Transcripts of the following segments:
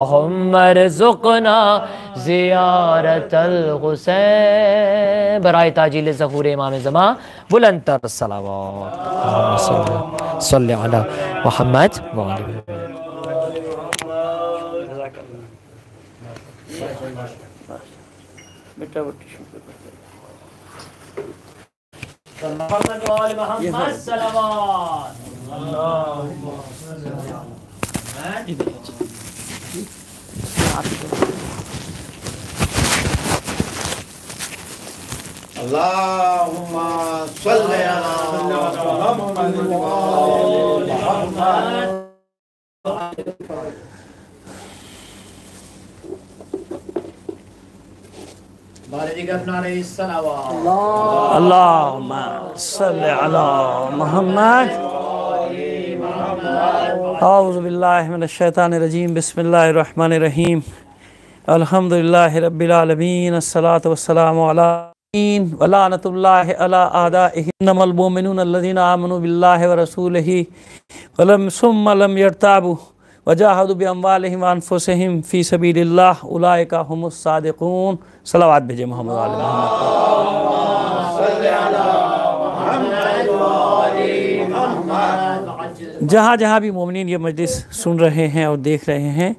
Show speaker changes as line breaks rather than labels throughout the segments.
रज़ुक़ना ज़ियारतल हुसैन बराए ताजील ज़हूर इमाम ज़मा बुलंद तर सलावत सल्ले अला मुहम्मद व आले मोहम्मद सलावत
अल्लाहुम्मा सल्ली अला मुहम्मद व आले मुहम्मद।
अल्लाहुम्मा सल्ली अला मुहम्मद। औज़ु बिल्लाहि मिनश शैतानिर रजीम बिस्मिल्लाहिर रहमानिर रहीम अल्हम्दुलिल्लाहि रब्बिल आलमीन अस्सलातु वस्सलामु अला वलानतुल्लाहि अला आदाइहि इन्नमल मुमिनूना अल्लज़ीना आमनू बिल्लाहि व रसूलिहि सुम्मा लम यर्ताबू वजाहदू बिअम्वालिहिम व अनफुसिहिम फ़ी सबीलिल्लाह उलाइका हुमुस सादिक़ून। सलावत भेजे मोहम्मद वाले मोहम्मद। जहाँ जहाँ भी मोमिनीन ये मजलिस सुन रहे हैं और देख रहे हैं,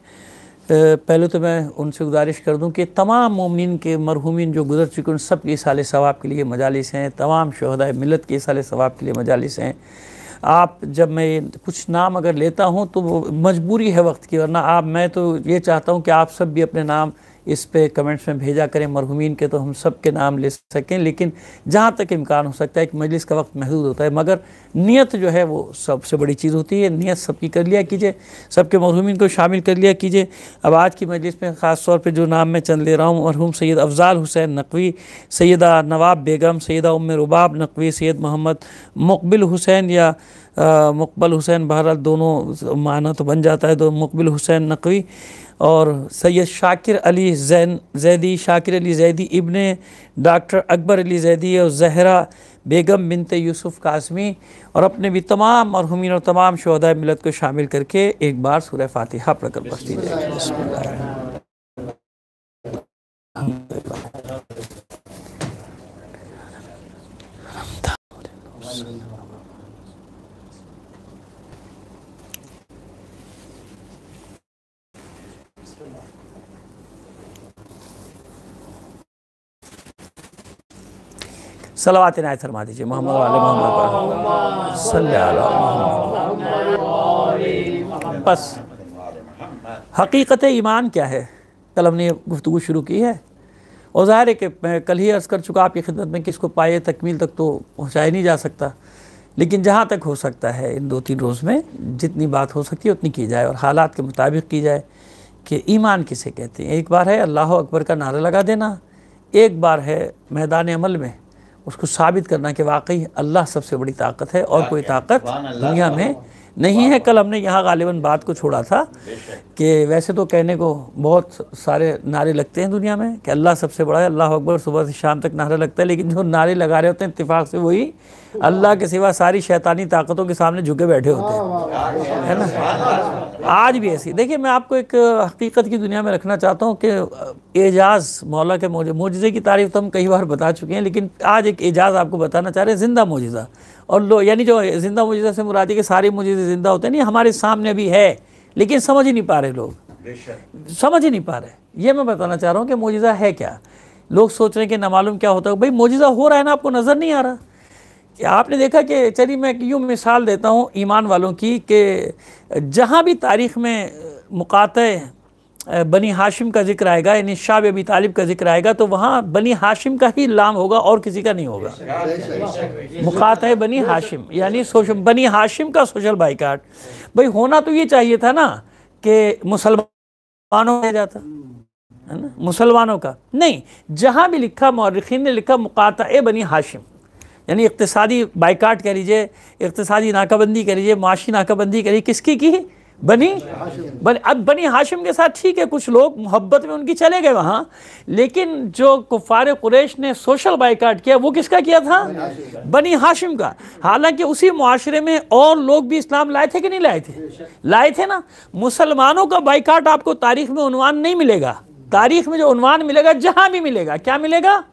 पहले तो मैं उनसे गुजारिश कर दूं कि तमाम मोमिनीन के मरहूमिन जो गुजर चुके उन सब के इसाले सवाब के लिए मजालिस हैं, तमाम शहदाए मिलत के इसाले सवाब के लिए मजालिस हैं। आप जब मैं कुछ नाम अगर लेता हूं तो वो मजबूरी है वक्त की, वरना मैं तो ये चाहता हूं कि आप सब भी अपने नाम इस पे कमेंट्स में भेजा करें मरहूमिन के, तो हम सब के नाम ले सकें। लेकिन जहाँ तक इम्कान हो सकता है कि मजलिस का वक्त महदूद होता है, मगर नीयत जो है वो सबसे बड़ी चीज़ होती है। नीयत सबकी कर लिया कीजिए, सबके मरहूमिन को शामिल कर लिया कीजिए। अब आज की मजलिस में ख़ास तौर पे जो नाम मैं चंद ले रहा हूँ, मरहूम सैयद अफजाल हुसैन नकवी, सैयदा नवाब बेगम, सैयदा उम्मे रुबाब नकवी, सैयद मोहम्मद मुकबिल हुसैन या मुकबल हुसैन, बहरहाल दोनों माना तो बन जाता है, तो मुकबिल हुसैन नकवी, और सैयद शाकिर अली जैदी, शाकिर अली जैदी इब्ने डॉक्टर अकबर अली जैदी और जहरा बेगम बिनते यूसुफ कासमी, और अपने भी तमाम मरहूमिन और तमाम शहदाए मिलत को शामिल करके एक बार सूरह फातिहा पढ़कर बस दीजिए। सलावत इनायत फरमा दीजिए मोहम्मद वाले मोहम्मद सल्लल्लाहु अलैहि वसल्लम। बस हकीकत ईमान क्या है, कल हमने गुफ्तगू शुरू की है, और ज़ाहिर है कि मैं कल ही अर्ज़ कर चुका आपकी खिदमत में कि इसको पाए तकमील तक तो पहुँचाया नहीं जा सकता, लेकिन जहाँ तक हो सकता है इन 2-3 रोज़ में जितनी बात हो सकती है उतनी की जाए और हालात के मुताबिक की जाए कि ईमान किसे कहते हैं। एक बार है अल्लाह अकबर का नारा लगा देना, एक बार है मैदान अमल में उसको साबित करना कि वाकई अल्लाह सबसे बड़ी ताकत है और कोई ताकत दुनिया में नहीं है। कल हमने यहाँ गालिबन बात को छोड़ा था कि वैसे तो कहने को बहुत सारे नारे लगते हैं दुनिया में कि अल्लाह सबसे बड़ा है, अल्लाह अकबर सुबह से शाम तक नारा लगता है, लेकिन जो नारे लगा रहे होते हैं इत्तेफाक से वही अल्लाह के सिवा सारी शैतानी ताकतों के सामने झुके बैठे होते हैं, है ना। आज भी ऐसी देखिए, मैं आपको एक हकीकत की दुनिया में रखना चाहता हूँ कि एजाज़ मौला के मोजिज़े की तारीफ़ तो हम कई बार बता चुके हैं, लेकिन आज एक एजाज़ आपको बताना चाह रहे हैं, ज़िंदा मोजिज़ा। और लो यानी जो ज़िंदा मोजिज़ा से मुराद है कि सारे मोजिज़े ज़िंदा होते हैं, नहीं, हमारे सामने भी है लेकिन समझ ही नहीं पा रहे लोग, समझ ही नहीं पा रहे। ये मैं बताना चाह रहा हूँ कि मोजिज़ा है क्या। लोग सोच रहे हैं कि ना मालूम क्या होता है। भाई मोजिज़ा हो रहा है ना, आपको नज़र नहीं आ रहा कि आपने देखा कि चलिए मैं यूँ मिसाल देता हूँ ईमान वालों की कि जहाँ भी तारीख़ में मुकाते बनी हाशिम का जिक्र आएगा, यानी शाह अबी तालिब का जिक्र आएगा, तो वहाँ बनी हाशिम का ही लाम होगा और किसी का नहीं होगा। मुकाते बनी हाशिम यानी बनी हाशिम का सोशल बाइकाट। भाई होना तो ये चाहिए था ना कि मुसलमानों में जाता, है ना, मुसलमानों का नहीं। जहाँ भी लिखा मौरखीन ने लिखा मुकाते बनी हाशिम, यानी इक़्तिसादी बाइकाट कह लीजिए, इक़्तिसादी नाकाबंदी कह लीजिए, माशी नाकाबंदी कह लीजिए, किसकी की? अब बनी हाशिम के साथ ठीक है, कुछ लोग मोहब्बत में उनकी चले गए वहाँ, लेकिन जो कुफार कुरैश ने सोशल बाइकाट किया वो किसका किया था? बनी हाशिम का। हालांकि उसी मुआशरे में और लोग भी इस्लाम लाए थे कि नहीं लाए थे? लाए थे ना। मुसलमानों का बाइकाट आपको तारीख में उन्वान नहीं मिलेगा, तारीख में जो उन्वान मिलेगा जहां भी मिलेगा, क्या मिलेगा?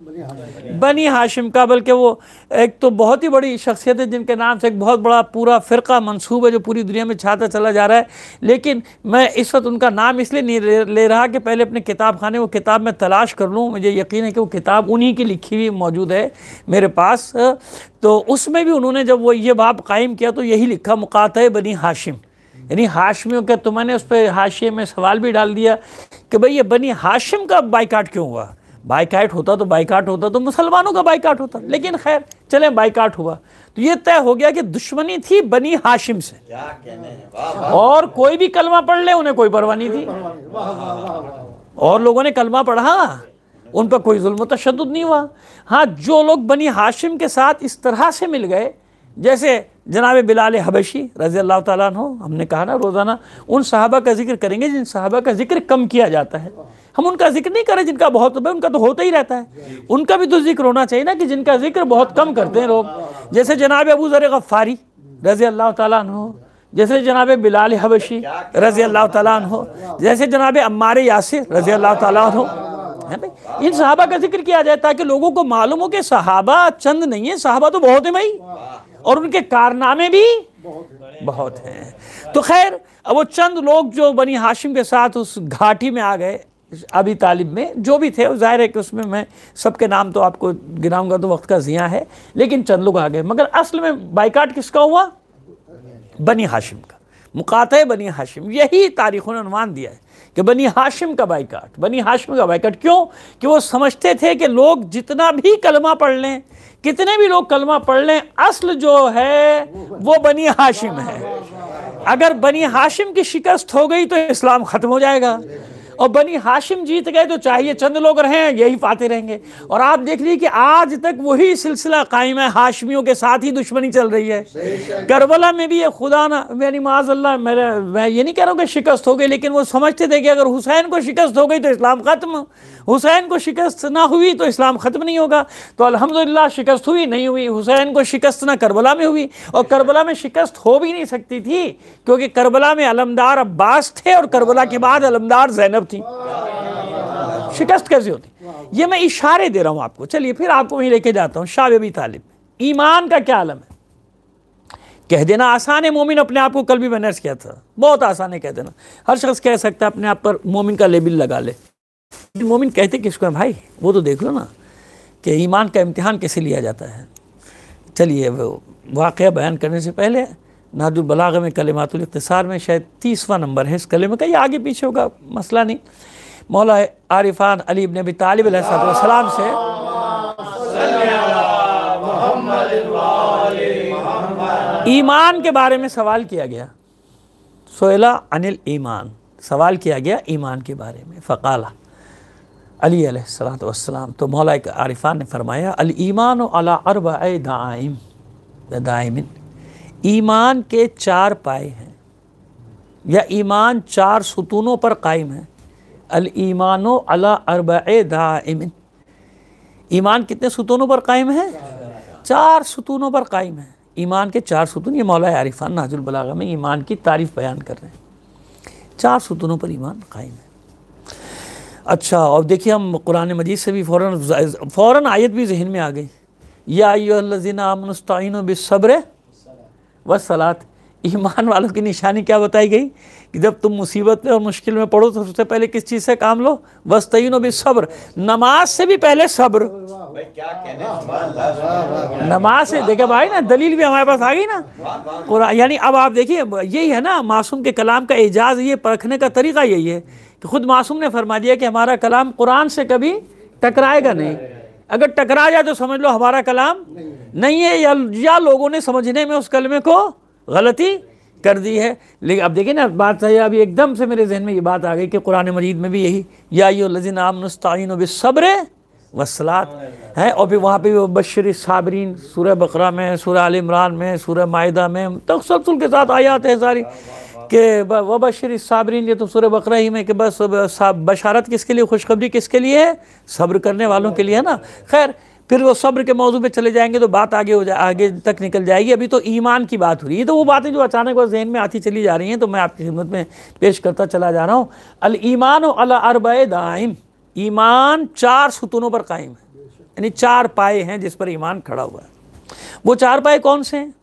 बनी हाशिम का। बल्कि वो एक तो बहुत ही बड़ी शख्सियत है जिनके नाम से एक बहुत बड़ा पूरा फ़िरका मंसूब है जो पूरी दुनिया में छाता चला जा रहा है, लेकिन मैं इस वक्त उनका नाम इसलिए नहीं ले रहा कि पहले अपने किताब खाने वो किताब में तलाश कर लूँ। मुझे यकीन है कि वो किताब उन्हीं की लिखी हुई मौजूद है मेरे पास। तो उसमें भी उन्होंने जब वो ये बाब कायम किया तो यही लिखा, मुकाता बनी हाशिम, यानी हाशमियों का। तो मैंने उस पर हाशिए में सवाल भी डाल दिया कि भाई ये बनी हाशिम का बाइकाट क्यों हुआ? बाइकाट होता तो मुसलमानों का बाइकाट होता, लेकिन खैर चलें बाइकाट हुआ। तो ये तय हो गया कि दुश्मनी थी बनी हाशिम से, और कोई भी कलमा पढ़ ले उन्हें कोई परवाह नहीं थी। और लोगों ने कलमा पढ़ा, उन पर कोई जुल्म तशद्दुद नहीं हुआ। हाँ, जो लोग बनी हाशिम के साथ इस तरह से मिल गए, जैसे जनाब बिलाल हबशी रज़ी अल्लाह ताला अन्हु, हमने कहा ना रोज़ाना उन सहाबा का जिक्र करेंगे जिन सहाबा का जिक्र कम किया जाता है। हम उनका जिक्र नहीं करें जिनका बहुत, उनका तो होता ही रहता है, उनका भी तो जिक्र होना चाहिए ना, कि जिनका जिक्र बहुत कम करते हैं लोग। जैसे जनाब अबू ज़र गफ़ारी रज़ी अल्लाह ताला अन्हु, जैसे जनाब बिलाल हबशी रज़ी अल्लाह ताला अन्हु, जैसे जनाब अम्मार यासिर रज़ी अल्लाह ताला अन्हु, है भाई। इन सहाबा का जिक्र किया जाए ताकि लोगों को मालूम हो कि सहाबा चंद नहीं है, सहाबा तो बहुत है भाई, और उनके कारनामे भी बहुत हैं। तो खैर, अब वो चंद लोग जो बनी हाशिम के साथ उस घाटी में आ गए, अबी तालिब में जो भी थे, जाहिर है कि उसमें मैं सबके नाम तो आपको गिनाऊंगा तो वक्त का ज़िया है, लेकिन चंद लोग आ गए। मगर असल में बाइकाट किसका हुआ? बनी हाशिम का। मुकाता बनी हाशिम, यही तारीखों ने अनुमान दिया है कि बनी हाशिम का बाइकाट। बनी हाशिम का बाइकाट क्यों? कि वो समझते थे कि लोग जितना भी कलमा पढ़ लें, कितने भी लोग कलमा पढ़ लें, असल जो है वो बनी हाशिम है। अगर बनी हाशिम की शिकस्त हो गई तो इस्लाम ख़त्म हो जाएगा, और बनी हाशिम जीत गए तो चाहिए चंद लोग रहें, यही पाते रहेंगे। और आप देख लीजिए कि आज तक वही सिलसिला कायम है, हाशमियों के साथ ही दुश्मनी चल रही है। करबला में भी ये खुदा ना, यानी माज़अल्लाह, मैं ये नहीं कह रहा हूँ कि शिकस्त हो गई, लेकिन वो समझते थे कि अगर हुसैन को शिकस्त हो गई तो इस्लाम ख़त्म, हुसैन को शिकस्त ना हुई तो इस्लाम ख़त्म नहीं होगा। तो अल्हम्दुलिल्लाह शिकस्त हुई नहीं हुई, हुसैन को शिकस्त ना करबला में हुई, और करबला में शिकस्त हो भी नहीं सकती थी क्योंकि करबला में अलमदार अब्बास थे और करबला के बाद अलमदार ज़ैनब थी। शिकस्त कैसे होती? ये मैं इशारे दे रहा हूं आपको। चलिए फिर आपको वहीं लेके जाता हूं। शाह अबी तालिब, ईमान का क्या आलम है? कह देना आसान है, मोमिन अपने आप को, कल भी मैंने किया था, बहुत आसान है कह देना। हर शख्स कह सकता है अपने आप पर मोमिन का लेबल लगा ले। मोमिन कहते किसको है भाई? वो तो देख लो ना कि ईमान का इम्तिहान कैसे लिया जाता है। चलिए वो वाक़या बयान करने से पहले नाजुल बलागा में कलिमातुल इख्तिसार में शायद 30वां नंबर है इस कलिमे का, ये आगे पीछे होगा मसला नहीं। मौला आरिफान अली इब्न अबी तालिब अलैहिस्सलाम से ईमान के बारे में सवाल किया गया। सोएला अनिल ईमान, सवाल किया गया ईमान के बारे में। फ़क़ाला अली अलैहिस्सलाम, तो मौला आरिफान ने फरमाया, अल ईमान अला अर्बअ दाइमिन, ईमान के 4 पाए हैं, या ईमान 4 सुतूनों पर कायम है। अल ईमानो अला अर्बअ दाइमिन, ईमान कितने सुतूनों पर कायम है? 4 सुतूनों पर कायम है। ईमान के 4 सुतून, ये मौला आरिफान नाजुल बलागा में ईमान की तारीफ़ बयान कर रहे हैं। 4 सुतूनों पर ईमान कायम है। अच्छा, और देखिए हम कुरान मजीद से भी फ़ौरन आयत भी जहन में आ गई, या अय्युहल्लज़ीना आमनु इस्तईनु बिस्सब्र वस्सलात। ईमान वालों की निशानी क्या बताई गई कि जब तुम मुसीबत में और मुश्किल में पढ़ो तो सबसे पहले किस चीज़ से काम लो? वस्तईनु बिस्सब्र, नमाज से भी पहले सब्र। नमाज से, देखे भाई ना, दलील भी हमारे पास आ गई ना कुरान। यानी अब आप देखिए, यही है ना मासूम के कलाम का एजाज़, ये परखने का तरीका यही है कि खुद मासूम ने फरमा दिया कि हमारा कलाम कुरान से कभी टकराएगा नहीं। अगर टकरा जाए तो समझ लो हमारा कलाम नहीं है, या लोगों ने समझने में उस कलमे को गलती कर दी है। लेकिन अब देखिए ना, बात सही, अभी एकदम से मेरे जहन में ये बात आ गई कि कुरान मजीद में भी यही या अय्युहल्लज़ीना आमनु इस्तईनु बिस्सब्र वस्सलात है। और फिर वहाँ पे बश्शिर साबरीन, सूरह बकरा में, सूरह आल इमरान में, सूरह माइदा में, तसलसल के साथ आयात है सारी कि वबशिर साबरीन, ये तो सूरह बकरा ही में कि बस बशारत किसके लिए, खुशखबरी किसके लिए है, सब्र करने वालों के लिए है ना। खैर फिर वो सब्र के मौजू पे चले जाएंगे तो बात आगे तक निकल जाएगी। अभी तो ईमान की बात हो रही है, तो वो बातें जो अचानक वो जहन में आती चली जा रही हैं तो मैं आपकी खिदमत में पेश करता चला जा रहा हूँ। अल ईमान अला अर्बए दाइम, ईमान 4 सुतूनों पर कायम है, यानी 4 पाए हैं जिस पर ईमान खड़ा हुआ है। वो 4 पाए कौन से हैं?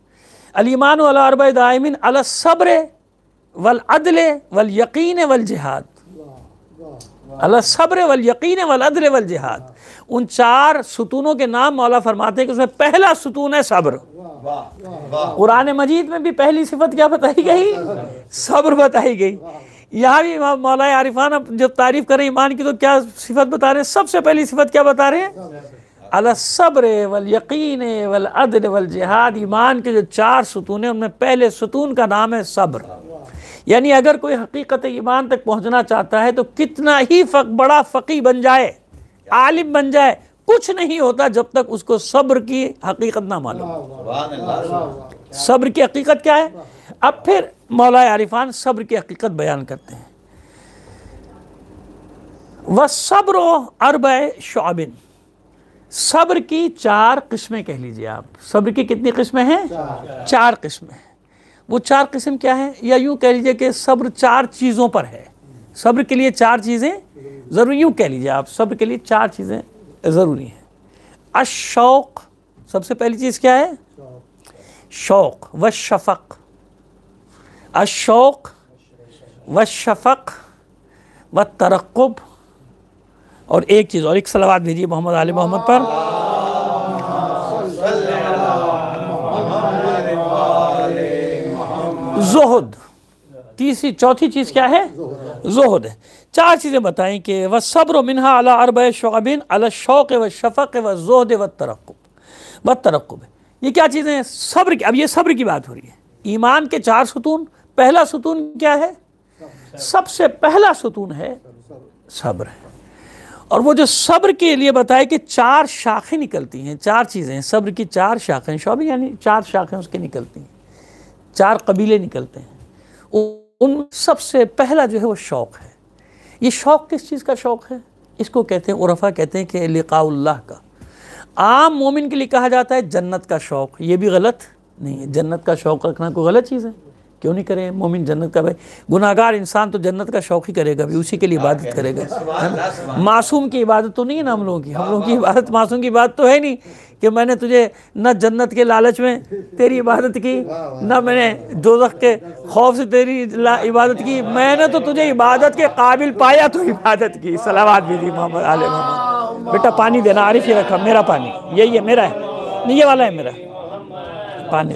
अल ईमान अला अर्बए दाइमिन अला सब्र वल अदल वल यकीन वल जिहाद, अला सब्र वल यकीन वल अदल वल जिहाद। उन 4 सुतूनों के नाम मौला फरमाते हैं कि उसमें पहला सुतून है सब्र। कुरान मजीद में भी पहली सिफत क्या बताई गई? सब्र बताई गई। यहाँ भी मौला आरिफान जब तारीफ करें ईमान की तो क्या सिफत बता रहे हैं? सबसे पहली सिफत क्या बता रहे हैं? अला सब्र वल यकीन वल अदल वल जिहाद। ईमान के जो 4 सुतून हैं उनमें पहले सुतून का नाम है सब्र। यानी अगर कोई हकीकत ईमान तक पहुंचना चाहता है तो कितना ही बड़ा फ़क़ीह बन जाए, आलिम बन जाए, कुछ नहीं होता जब तक उसको सब्र की हकीकत ना मालूम। सब्र की हकीकत क्या है? अब फिर मौला आरिफान सब्र की हकीकत बयान करते हैं। वह सब्र अर्बए शुअबिन, सब्र की 4 किस्में कह लीजिए आप। सब्र की कितनी किस्में हैं? 4 किस्में। वो 4 किस्म क्या है? या यूँ कह लीजिए कि सब्र 4 चीज़ों पर है। सब्र के लिए 4 चीज़ें ज़रूरी, यूँ कह लीजिए आप, सब्र के लिए 4 चीज़ें ज़रूरी हैं। अशौक़, सबसे पहली चीज़ क्या है? शौक़ व शफ़क़। अशौक़ व शफ़क़ व तरक़्क़ुब। और एक चीज़ और, एक सलावत भेजिए मोहम्मद आले मोहम्मद पर। ज़ुहद, चौथी चीज़ क्या है? ज़ुहद है। 4 चीज़ें बताएं कि वह सब्र मिनहा अला अर्बए शुअबिन अला शौक़ व शफ़क़ व ज़ुहद व तरक़्क़ुब। ये क्या चीज़ें हैं? सब्र की, अब ये सब्र की बात हो रही है। ईमान के 4 सुतून, पहला सुतून क्या है? सबसे पहला सुतून है सब्र है। और वो जो सब्र के लिए बताए कि 4 शाखें निकलती हैं, 4 चीज़ें हैं सब्र की, 4 शाखें, शौबे यानी 4 शाखें उसकी निकलती हैं, 4 कबीले निकलते हैं। उन सबसे पहला जो है वो शौक़ है। ये शौक़ किस चीज़ का शौक़ है? इसको कहते हैं, उरफा कहते हैं कि लिक़ाउल्लाह का। आम मोमिन के लिए कहा जाता है जन्नत का शौक़। ये भी गलत नहीं है, जन्नत का शौक़ रखना कोई गलत चीज़ है, क्यों नहीं करें मोमिन जन्नत का। भाई गुनाहगार इंसान तो जन्नत का शौक़ ही करेगा, भी उसी के लिए इबादत करेगा। मासूम की इबादत तो नहीं है ना हम लोगों की। हम लोगों की इबादत मासूम की बात तो है नहीं कि मैंने तुझे न जन्नत के लालच में तेरी इबादत की, न मैंने दोज़ख के खौफ से तेरी इबादत की, मैंने तो तुझे इबादत के काबिल पाया तो इबादत की। सलावत भी दी मोहम्मद आले मोहम्मद। बेटा पानी देना, आरिफ ये रखा मेरा पानी, यही है मेरा है, नहीं ये वाला है मेरा पानी।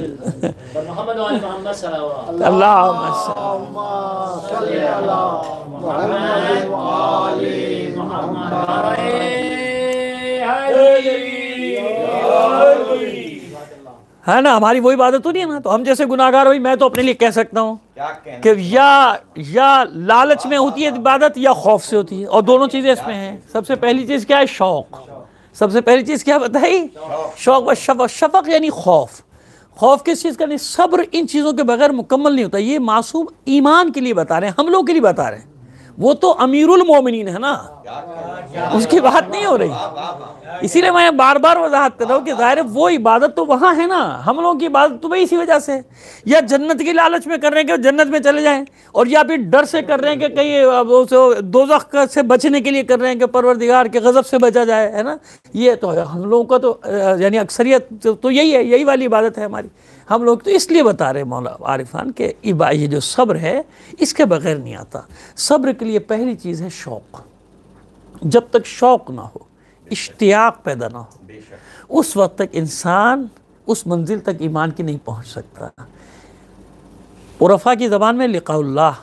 है ना, हमारी वो इबादत तो नहीं है ना। तो हम जैसे गुनाहगार, भाई मैं तो अपने लिए कह सकता हूँ कि या लालच में होती है इबादत या खौफ से होती है, और दोनों चीज़ें इसमें हैं। सबसे पहली चीज़ क्या है? शौक़। सबसे पहली चीज़ क्या बताई? शौक़ व शफ़क़ यानी खौफ। खौफ किस चीज़ का? नहीं, सब्र इन चीज़ों के बगैर मुकम्मल नहीं होता। ये मासूम ईमान के लिए बता रहे हैं, हम लोग के लिए बता रहे हैं। वो तो अमीरुल मोमिनीन है ना, उसकी बात नहीं हो रही। इसीलिए मैं बार बार वजाहत कर रहा हूँ कि ज़ाहिर वो इबादत तो वहाँ है ना, हम लोगों की इबादत तो भाई इसी वजह से, या जन्नत की लालच में कर रहे हैं कि जन्नत में चले जाएं, और या फिर डर से कर रहे हैं कि कहीं दोज़ख से बचने के लिए कर रहे हैं कि परवरदिगार के गज़ब से बचा जाए, है ना। ये तो हम लोगों का तो यानी अक्सरियत तो यही है, यही वाली इबादत है हमारी। हम लोग तो इसलिए बता रहे मौला आरिफान के ये जो सब्र है इसके बगैर नहीं आता। सब्र के लिए पहली चीज़ है शौक़। जब तक शौक़ ना हो, इश्तियाक पैदा ना हो, उस वक्त तक इंसान उस मंजिल तक ईमान की नहीं पहुंच सकता। उरफा की ज़बान में लिक़ाउल्लाह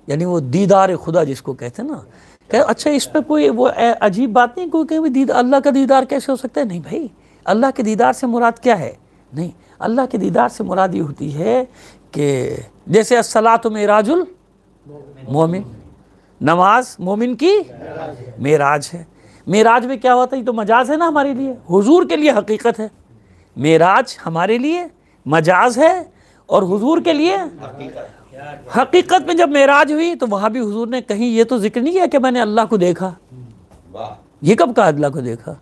यानी वो दीदार खुदा जिसको कहते हैं ना। कह अच्छा इस पर कोई वो अजीब बात नहीं, कोई कहे अल्लाह का दीदार कैसे हो सकता है? नहीं भाई, अल्लाह के दीदार से मुराद क्या है? नहीं, अल्लाह के दीदार से मुराद ये होती है कि जैसे अस्सलातु मेराजुल मोमिन, नमाज मोमिन की मेराज है। मेराज में क्या होता है? ये तो मजाज है ना हमारे लिए, हुजूर के लिए हकीकत है। मेराज हमारे लिए मजाज है और हुजूर के लिए हकीकत में जब मेराज हुई तो वहाँ भी हुजूर ने कहीं ये तो जिक्र नहीं किया कि मैंने अल्लाह को देखा। ये कब कहा अल्लाह को देखा?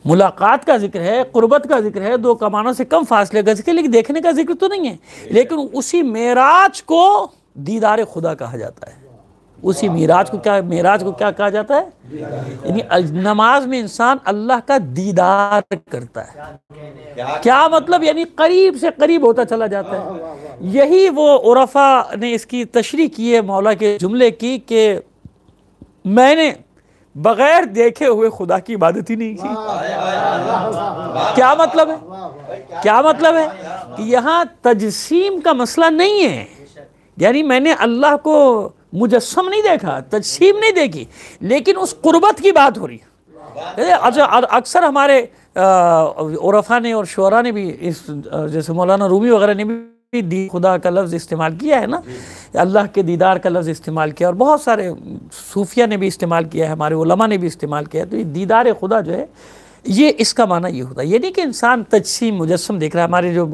मुलाकात का जिक्र है, कुर्बत का जिक्र है, दो कमानों से कम फासले का जिक्र, लेकिन देखने का जिक्र तो नहीं है। लेकिन उसी मेराज को दीदार खुदा कहा जाता है। उसी मेराज को क्या कहा जाता है? यानी नमाज में इंसान अल्लाह का दीदार करता है। क्या मतलब? यानी करीब से करीब होता चला जाता है। यही वो उरफा ने इसकी तशरीह की है मौला के जुमले की कि मैंने बगैर देखे हुए खुदा की इबादत ही नहीं की। क्या मतलब है? क्या मतलब है कि यहाँ तजसीम का मसला नहीं है। यानी मैंने अल्लाह को मुजस्सम नहीं देखा, तजसीम नहीं देखी, लेकिन उस कुर्बत की बात हो रही है। अक्सर हमारे उरफा ने और शुअरा ने भी इस, जैसे मौलाना रूमी वगैरह ने भी खुदा का लफ्ज़ इस्तेमाल किया है ना, अल्लाह के दीदार का लफ्ज़ इस्तेमाल किया, और बहुत सारे सूफिया ने भी इस्तेमाल किया है, हमारे उलमा ने भी इस्तेमाल किया है। तो ये दीदार खुदा जो है, ये इसका माना ये होता है। ये नहीं कि इंसान तजसीम मुजस्सम देख रहा है। हमारे जो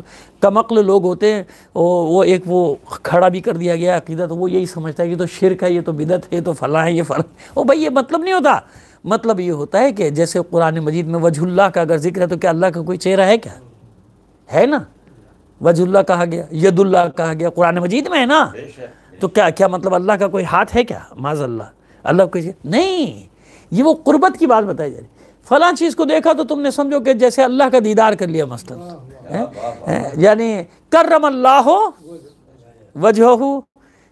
कमक्ल लोग होते हैं वो एक वो खड़ा भी कर दिया गया अकीदा, तो वो यही समझता है कि तो शिरक है, ये तो बिदत है, तो फला है, ये फला। ओ भाई, ये मतलब नहीं होता। मतलब ये होता है कि जैसे कुरान मजीद में वजहुल्लाह का अगर जिक्र है तो क्या अल्लाह का कोई चेहरा है? क्या है ना? वजहुल्लाह कहा गया, यदुल्लाह कहा गया, कुरान मजीद में है ना। तो क्या मतलब अल्लाह का कोई हाथ है क्या? माज़अल्लाह, अल्लाह कोई नहीं। ये वो कुर्बत की बात बताई जा रही। फलां चीज़ को देखा तो तुमने समझो कि जैसे अल्लाह का दीदार कर लिया मसलन। यानी कर्रमल्लाहु वजहहु,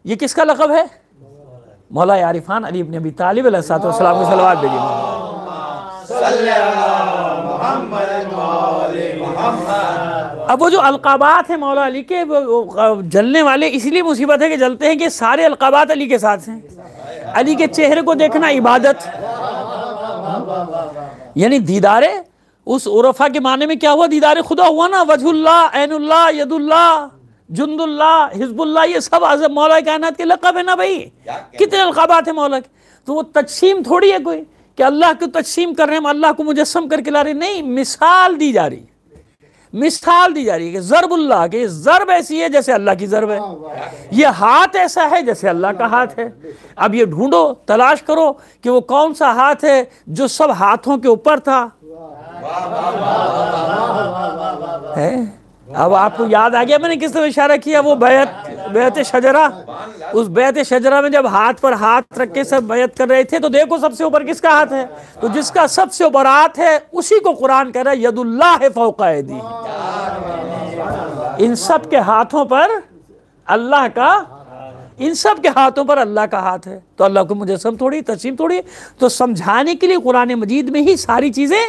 ये किसका लक़ब है? मौला आरिफान अली इब्न अबी तालिब अलैहिस्सलाम को सलवात भेजिए। अब वो जो अलक़ाबात है मौला अली के, वो जलने वाले इसलिए मुसीबत है कि जलते हैं कि सारे अलक़ाबात अली के साथ हैं। अली के चेहरे को देखना इबादत, यानी दीदारे उस उरफा के माने में क्या हुआ? दीदारे खुदा हुआ ना। वजहुल्लाह, ऐनुल्लाह, यदुल्लाह, जुंदुल्लाह, हिज़्बुल्लाह, ये सब आज़म मौला कायनात के लक़ब है ना भाई। कितने अलक़ाबात है मौला के। तो वो तजसीम थोड़ी है कोई कि अल्लाह को तजसीम कर रहे हैं, अल्लाह को मुजस्सम करके ला रहे। नहीं, मिसाल दी जा रही, मिसाल दी जा रही है कि ज़रबुल्लाह के ज़रब ऐसी है जैसे अल्लाह की ज़रब है, ये हाथ ऐसा है जैसे अल्लाह का हाथ है। अब ये ढूंढो, तलाश करो कि वो कौन सा हाथ है जो सब हाथों के ऊपर था। है? अब आपको याद आ गया मैंने किस तरह इशारा किया? वो बैत शजरा, उस बैत शजरा में जब हाथ पर हाथ रख के सब बैत कर रहे थे, तो देखो सबसे ऊपर किसका हाथ है? तो जिसका सबसे ऊपर हाथ है उसी को कुरान कह रहा है यदुल्लाह फौका यदी। इन सब के हाथों पर अल्लाह का, इन सब के हाथों पर अल्लाह का हाथ है। तो अल्लाह को मुजस्सम थोड़ी, तस्सीम थोड़ी। तो समझाने के लिए कुरान मजीद में ही सारी चीज़ें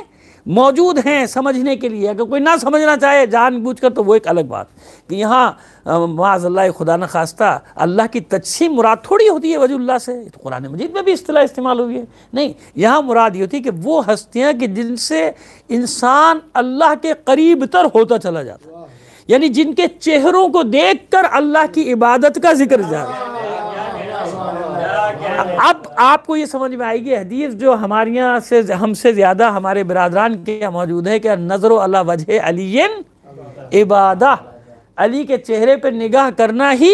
मौजूद हैं, समझने के लिए। अगर कोई ना समझना चाहे जानबूझकर तो वो एक अलग बात कि यहाँ माज़अल्लाह खुदा न खास्ता अल्लाह की तजसीम मुराद थोड़ी होती है वजहुल्लाह से। तो कुरान मजीद में भी इस्तिलाह इस्तेमाल हुई है। नहीं, यहाँ मुराद ये होती है कि वो हस्तियाँ कि जिनसे इंसान अल्लाह के करीब तर होता चला जाता, यानी जिनके चेहरों को देखकर अल्लाह की इबादत का जिक्र जा रहा है। अब आपको ये समझ में आएगी हदीस जो हमारे यहाँ से हमसे ज़्यादा हमारे बिरादरान के मौजूद है कि नज़रो अला वजह अलीयन इबादा, अली के चेहरे पे निगाह करना ही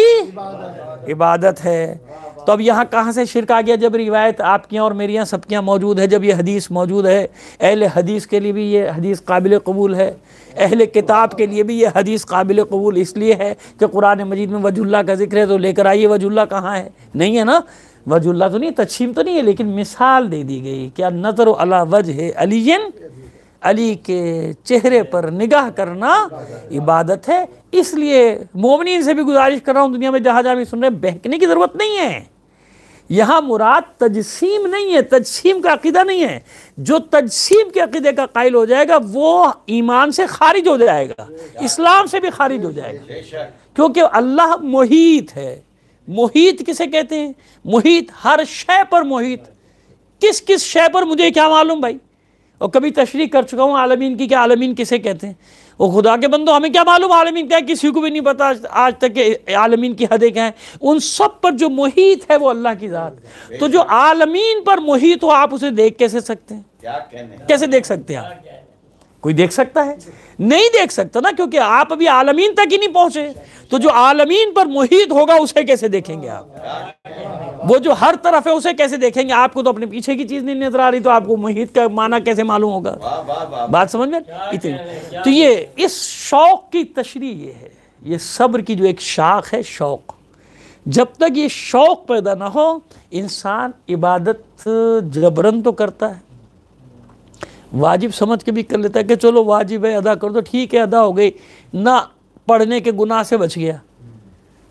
इबादत है। तो अब यहाँ कहाँ से शिरक आ गया? जब रिवायत आपके यहाँ और मेरे यहाँ सबके यहाँ मौजूद है, जब ये हदीस मौजूद है, अहले हदीस के लिए भी ये हदीस काबिल कबूल है, अहले किताब के लिए भी ये हदीस काबिल कबूल इसलिए है कि कुरान मजीद में वजहुल्लाह का जिक्र है। तो लेकर आइए, वजहुल्लाह कहाँ है? नहीं है ना, वजहुल्लाह तो नहीं, तजसीम तो नहीं है, लेकिन मिसाल दे दी गई क्या नज़र अला वजह अलीयन, अली के चेहरे पर निगाह करना इबादत है। इसलिए मोमिनीन से भी गुजारिश कर रहा हूँ, दुनिया में जहाँ जहाँ भी सुन रहे, बहकने की ज़रूरत नहीं है। यहाँ मुराद तजसीम नहीं है, तजसीम का अकीदा नहीं है। जो तजसीम के अकीदे का कायल हो जाएगा वो ईमान से खारिज हो जाएगा, इस्लाम से भी खारिज हो जाएगा। क्योंकि अल्लाह मुहीत है। मुहीत किसे कहते हैं? मुहीत हर शय पर मुहीत। किस किस शय पर मुझे क्या मालूम भाई, और कभी तशरीह कर चुका हूँ आलमीन की, क्या आलमीन किसे कहते हैं? वो खुदा के बंदो, हमें क्या मालूम आलमीन क्या है? किसी को भी नहीं पता आज तक के आलमीन की हदें क्या है। उन सब पर जो मुहीत है वो अल्लाह की ज़ात। तो जो आलमीन पर मुहीत हो, आप उसे देख कैसे सकते हैं? कैसे देख सकते हैं आप? कोई देख सकता है? नहीं देख सकता ना, क्योंकि आप अभी आलमीन तक ही नहीं पहुंचे। तो जो आलमीन पर मुहीत होगा उसे कैसे देखेंगे आप? वो जो हर तरफ है उसे कैसे देखेंगे? आपको तो अपने पीछे की चीज नहीं नजर आ रही, तो आपको मुहीत का माना कैसे मालूम होगा? बात समझ में? इतनी तो ये इस शौक की तशरीह ये है, ये सब्र की जो एक शाख है, शौक। जब तक ये शौक पैदा ना हो, इंसान इबादत जबरन तो करता है, वाजिब समझ के भी कर लेता है कि चलो वाजिब है अदा कर दो, ठीक है अदा हो गई, ना पढ़ने के गुनाह से बच गया,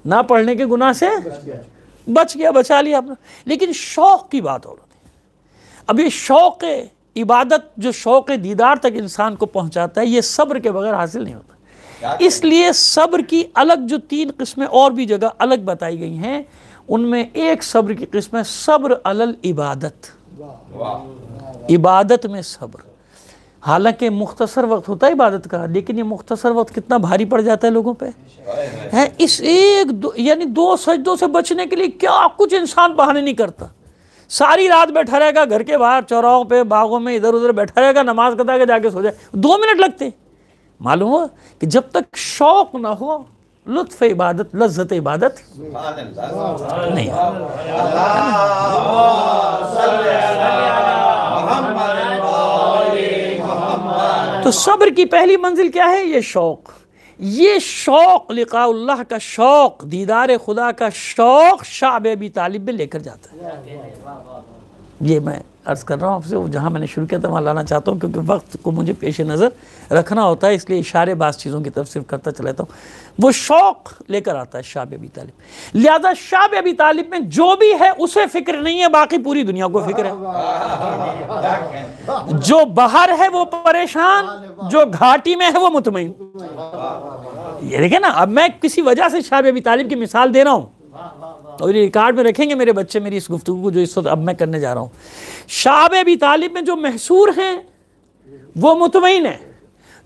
ना पढ़ने के गुनाह से बच गया, बचा लिया आपने। लेकिन शौक की बात और होती है। अब ये शौक इबादत, जो शौक दीदार तक इंसान को पहुंचाता है, ये सब्र के बगैर हासिल नहीं होता। इसलिए सब्र की अलग जो 3 किस्में और भी जगह अलग बताई गई हैं, उनमें एक सब्र की किस्म है सब्र अलल इबादत, इबादत में सब्र। हालांकि मुख्तसर वक्त होता है इबादत का, लेकिन ये मुख्तसर वक्त कितना भारी पड़ जाता है लोगों पे, है। इस एक यानी 2 सजदों से बचने के लिए क्या कुछ इंसान बहाने नहीं करता। सारी रात बैठा रहेगा घर के बाहर, चौराहों पे, बागों में, इधर उधर बैठा रहेगा, नमाज कदा के जाके सो जाए, 2 मिनट लगते। मालूम हुआ कि जब तक शौक ना हो, लुत्फ इबादत, लज्जत इबादत नहीं। तो सब्र की पहली मंजिल क्या है? ये शौक। ये शौक लिकाउल्लाह का शौक, दीदार खुदा का शौक शाब अबी तालिब में लेकर जाता है। ये मैं अर्ज़ कर रहा हूँ आपसे, जहाँ मैंने शुरू किया था वहाँ लाना चाहता हूँ, क्योंकि वक्त को मुझे पेश नज़र रखना होता है, इसलिए इशारे बास चीज़ों की तरफ सिर्फ करता चला जाता हूँ। वो शौक लेकर आता है शाब अबी तालिब। लिहाजा शाब अबी तालिब में जो भी है उसे फिक्र नहीं है, बाकी पूरी दुनिया को फिक्र है। जो बाहर है वो परेशान, जो घाटी में है वो मुतमईन। ये देखे ना, अब मैं किसी वजह से शाब अबी तालिब की मिसाल दे रहा हूँ, और ये रिकॉर्ड में रखेंगे मेरे बच्चे मेरी इस गुफ्तगू को जो इस वक्त अब मैं करने जा रहा हूँ। शाब अबी तालिब में जो महसूर हैं वो मुतमईन है,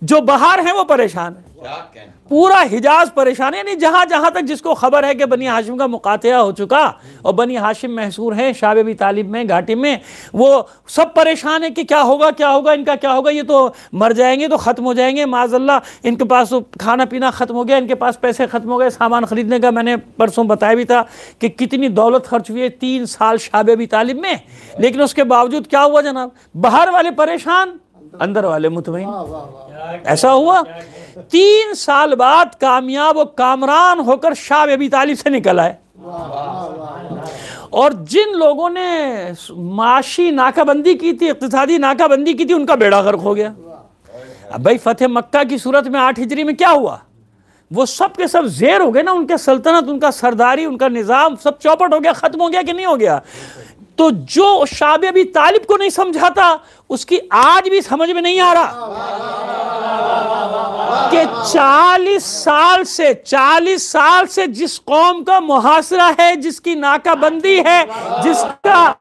जो बाहर हैं वो परेशान है। पूरा हिजाज परेशान है, यानी जहाँ जहाँ तक जिसको खबर है कि बनी हाशिम का मुकातिया हो चुका और बनी हाशिम महसूर है शाब अबी तालिब में, घाटी में, वो सब परेशान है कि क्या होगा, क्या होगा, इनका क्या होगा, ये तो मर जाएंगे, तो ख़त्म हो जाएंगे माज़अल्लाह, इनके पास तो खाना पीना ख़त्म हो गया, इनके पास पैसे ख़त्म हो गए, सामान ख़रीदने का मैंने परसों बताया भी था कि कितनी दौलत खर्च हुई है 3 साल शाब अबी तालिब में। लेकिन उसके बावजूद क्या हुआ जनाब? बाहर वाले परेशान, अंदर वाले मुतमईन। ऐसा हुआ। 3 साल बाद कामयाब और कामरान होकर शाब अबी तालिब से निकल आए। और जिन लोगों ने माशी नाकाबंदी की थी, इक्तिसादी नाकाबंदी की थी, उनका बेड़ा गर्क हो गया। अब भाई फतेह मक्का की सूरत में 8 हिजरी में क्या हुआ? वो सब के सब जेर हो गए ना, उनके सल्तनत, उनका सरदारी, उनका निज़ाम सब चौपट हो गया, ख़त्म हो गया कि नहीं हो गया? तो जो शाब अबी तालिब को नहीं समझाता, उसकी आज भी समझ में नहीं आ रहा कि 40 साल से जिस कौम का मुहासरा है, जिसकी नाकाबंदी है, जिसका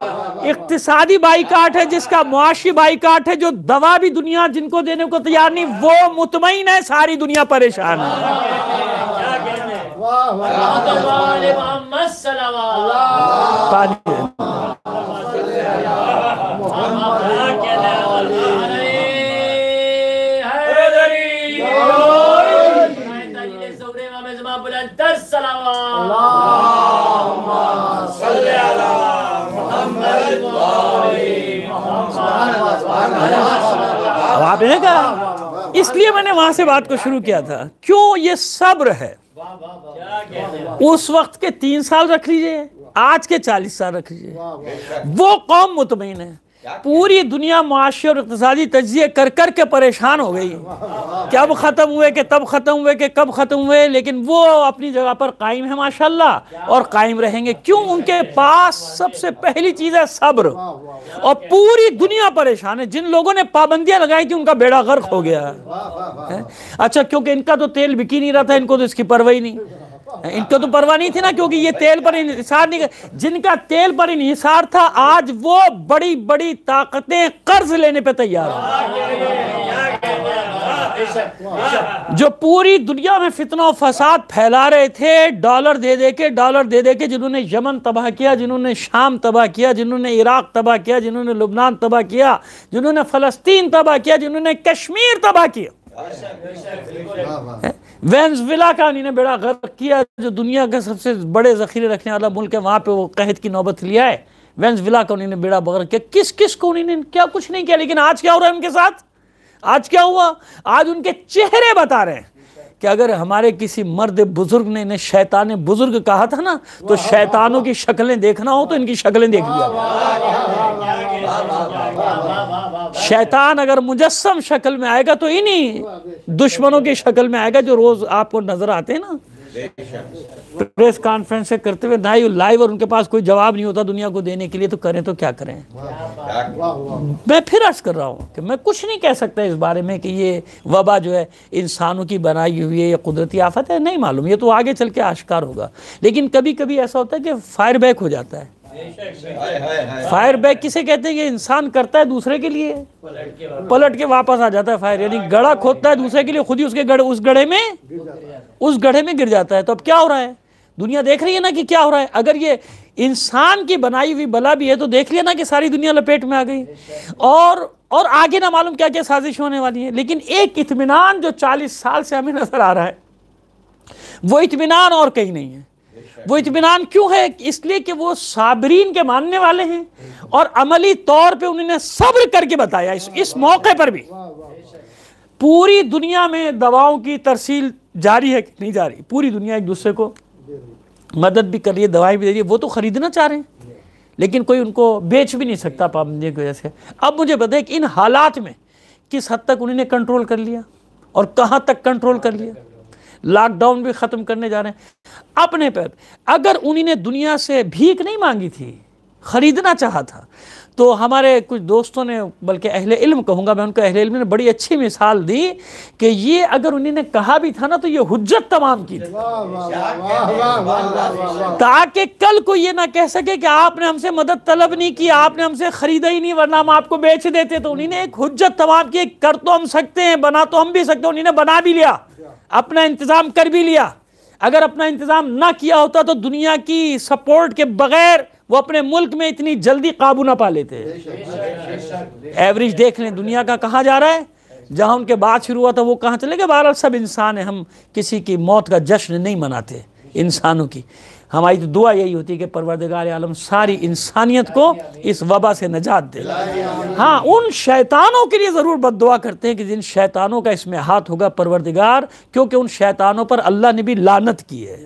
इक्तिसादी बाइकाट है, जिसका मुआशी बाइकाट है, जो दवा भी दुनिया जिनको देने को तैयार नहीं, वो मुतमईन है, सारी दुनिया परेशान है। अब आपने कहा, इसलिए मैंने वहां से बात को शुरू किया था। क्यों? ये सब्र है। उस वक्त के 3 साल रख लीजिए, आज के 40 साल रख लीजिए, वो कौम मुतमईन है। पूरी दुनिया मुआशी और इक़्तिसादी तज्ज़िये कर कर के परेशान हो गई, कब ख़त्म हुए कि तब ख़त्म हुए कि कब ख़त्म हुए, लेकिन वो अपनी जगह पर कायम है माशाल्लाह, और कायम रहेंगे। क्यों? उनके पास सबसे पहली चीज़ है सब्र। और पूरी दुनिया परेशान है। जिन लोगों ने पाबंदियां लगाई थी उनका बेड़ा गर्क हो गया है। अच्छा, क्योंकि इनका तो तेल बिक ही नहीं रहा था, इनको तो इसकी परवाह ही नहीं, इनको तो परवाह नहीं थी ना, क्योंकि ये तेल पर इंहिसार नहीं, जिनका तेल पर इंहिसार था, आज वो बड़ी बड़ी ताकतें कर्ज लेने पे तैयार हैं। जो पूरी दुनिया में फितना और फसाद फैला रहे थे, डॉलर दे के, जिन्होंने यमन तबाह किया, जिन्होंने शाम तबाह किया, जिन्होंने इराक तबाह किया, जिन्होंने लुबनान तबाह किया, जिन्होंने फलस्तीन तबाह किया, जिन्होंने कश्मीर तबाह किया, वेनेजुएला का उन्होंने बेड़ा गर्क किया, जो दुनिया के सबसे बड़े जखीरे रखने वाला मुल्क है, वहां पे वो कहत की नौबत लिया है। वेनेजुएला का उन्होंने बेड़ा गर्क किया। किस किस को उन्होंने क्या कुछ नहीं किया, लेकिन आज क्या हो रहा है उनके साथ? आज क्या हुआ? आज उनके चेहरे बता रहे हैं कि अगर हमारे किसी मर्द बुजुर्ग ने इन्हें शैतान बुजुर्ग कहा था ना, तो शैतानों की शक्लें देखना हो तो इनकी शक्लें देख लिया। शैतान अगर मुजस्सम शक्ल में आएगा तो इन्हीं दुश्मनों की शक्ल में आएगा जो रोज आपको नजर आते हैं ना, प्रेस कॉन्फ्रेंस से करते हुए लाइव, और उनके पास कोई जवाब नहीं होता दुनिया को देने के लिए, तो करें तो क्या करें? मैं फिर अर्ज कर रहा हूँ कि मैं कुछ नहीं कह सकता इस बारे में कि ये वबा जो है इंसानों की बनाई हुई है या कुदरती आफत है, नहीं मालूम, ये तो आगे चल के आश्कार होगा। लेकिन कभी कभी ऐसा होता है कि फायर बैक हो जाता है। फायर बैक किसे कहते हैं? ये इंसान करता है दूसरे के लिए, पलट के वापस आ जाता है फायर, यानी गड्ढा खोदता है दूसरे के लिए, खुद ही उसके उस गड्ढे में गिर जाता है। तो अब क्या हो रहा है? दुनिया देख रही है ना कि क्या हो रहा है। अगर ये इंसान की बनाई हुई बला भी है तो देख लिया ना कि सारी दुनिया लपेट में आ गई, और आगे ना मालूम क्या क्या साजिश होने वाली है। लेकिन एक इत्मीनान जो 40 साल से हमें नजर आ रहा है, वो इत्मीनान और कहीं नहीं है। वो इत्मीनान क्यों है? इसलिए कि वो साबरीन के मानने वाले हैं, और अमली तौर पे उन्होंने सब्र करके बताया। इस मौके पर भी पूरी दुनिया में दवाओं की तरसील जारी है कि नहीं जारी? पूरी दुनिया एक दूसरे को मदद भी कर रही है, दवाई भी दे रही है। वो तो खरीदना चाह रहे हैं, लेकिन कोई उनको बेच भी नहीं सकता पाबंदी की वजह से। अब मुझे बताइए कि इन हालात में किस हद तक उन्होंने कंट्रोल कर लिया और कहाँ तक कंट्रोल कर लिया। लॉकडाउन भी ख़त्म करने जा रहे हैं अपने पर। अगर उन्होंने दुनिया से भीख नहीं मांगी थी, ख़रीदना चाहा था, तो हमारे कुछ दोस्तों ने, बल्कि अहले इल्म कहूँगा मैं, उनको अहले इल्म ने बड़ी अच्छी मिसाल दी कि ये अगर उन्होंने कहा भी था ना, तो ये हुज्जत तमाम की थी, ताकि कल को ये ना कह सके कि आपने हमसे मदद तलब नहीं की, आपने हमसे ख़रीदा ही नहीं, वरना हम आपको बेच देते। तो उन्होंने एक हुज्जत तमाम की। कर तो हम सकते हैं, बना तो हम भी सकते हैं, उन्होंने बना भी लिया, अपना इंतज़ाम कर भी लिया। अगर अपना इंतज़ाम ना किया होता तो दुनिया की सपोर्ट के बगैर वो अपने मुल्क में इतनी जल्दी काबू ना पा लेते। एवरेज देख लें दुनिया का कहाँ जा रहा है। जहाँ उनके बात शुरू हुआ था वो कहाँ चले गए। बहरहाल सब इंसान है, हम किसी की मौत का जश्न नहीं मनाते इंसानों की। हमारी तो दुआ यही होती है कि परवरदिगार आलम सारी इंसानियत को इस वबा से नजात दे। हाँ, उन शैतानों के लिए ज़रूर बद्दुआ करते हैं कि जिन शैतानों का इसमें हाथ होगा परवरदिगार, क्योंकि उन शैतानों पर अल्लाह ने भी लानत की है।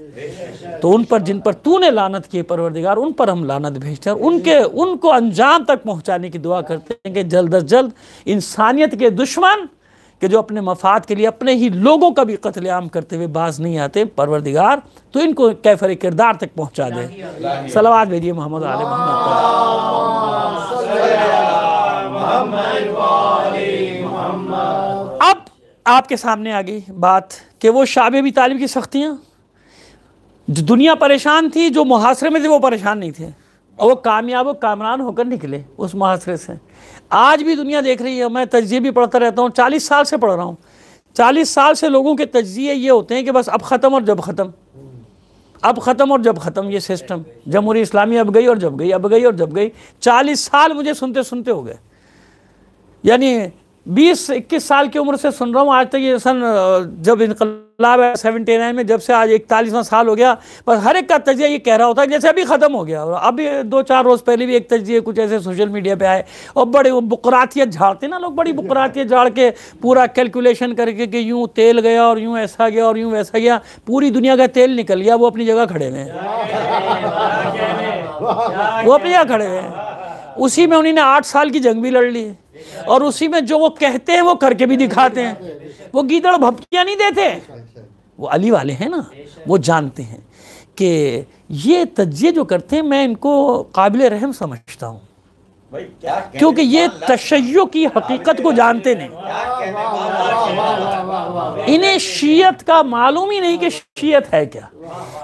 तो उन पर जिन पर तूने लानत की है परवरदिगार, उन पर हम लानत भेजते हैं, उनको अंजाम तक पहुँचाने की दुआ करते हैं कि जल्द अज जल्द इंसानियत के दुश्मन कि जो अपने मफाद के लिए अपने ही लोगों का भी कत्लेआम करते हुए बाज नहीं आते, परवरदिगार तो इनको कैफर किरदार तक पहुंचा दे। सलावत भेजिए मोहम्मद आले मोहम्मद। अब आपके सामने आ गई बात कि वो शाब अबी तालिब की सख्तियाँ, जो दुनिया परेशान थी, जो मुहासरे में थे वो परेशान नहीं थे, और वो कामयाब व कामरान होकर निकले उस मुहासरे से। आज भी दुनिया देख रही है। मैं तज्जिए भी पढ़ता रहता हूँ, 40 साल से पढ़ रहा हूँ। 40 साल से लोगों के तज्जिए ये होते हैं कि बस अब ख़त्म और जब ख़त्म, अब ख़त्म और जब ख़त्म। ये सिस्टम जमहूरी इस्लामी अब गई और जब गई, अब गई और जब गई। 40 साल मुझे सुनते सुनते हो गए, यानी 20-21 साल की उम्र से सुन रहा हूँ आज तक। ये सन जब इनकलाब है 79 में, जब से आज 41वां साल हो गया। पर हर एक का तजिया ये कह रहा होता है जैसे अभी ख़त्म हो गया। और अभी 2-4 रोज़ पहले भी एक तजिए कुछ ऐसे सोशल मीडिया पे आए, और बड़े वो बुकरातियत झाड़ते ना लोग, बड़ी बुकरातियत झाड़ के पूरा कैलकुलेशन करके कि यूँ तेल गया और यूँ ऐसा गया और यूँ वैसा गया, पूरी दुनिया का तेल निकल गया, वो अपनी जगह खड़े हुए हैं, वो अपनी जगह खड़े हुए हैं। उसी में उन्होंने 8 साल की जंग भी लड़ ली, और उसी में जो वो कहते हैं वो करके भी दिखाते हैं। वो गीदड़ भपकियाँ नहीं देते, वो अली वाले हैं ना, वो जानते हैं कि ये तज्जिए जो करते हैं, मैं इनको काबिल रहम समझता हूँ, क्योंकि ये तशय्यो की हकीकत को जानते नहीं। इन्हें शीयत का मालूम ही नहीं कि शीयत है क्या।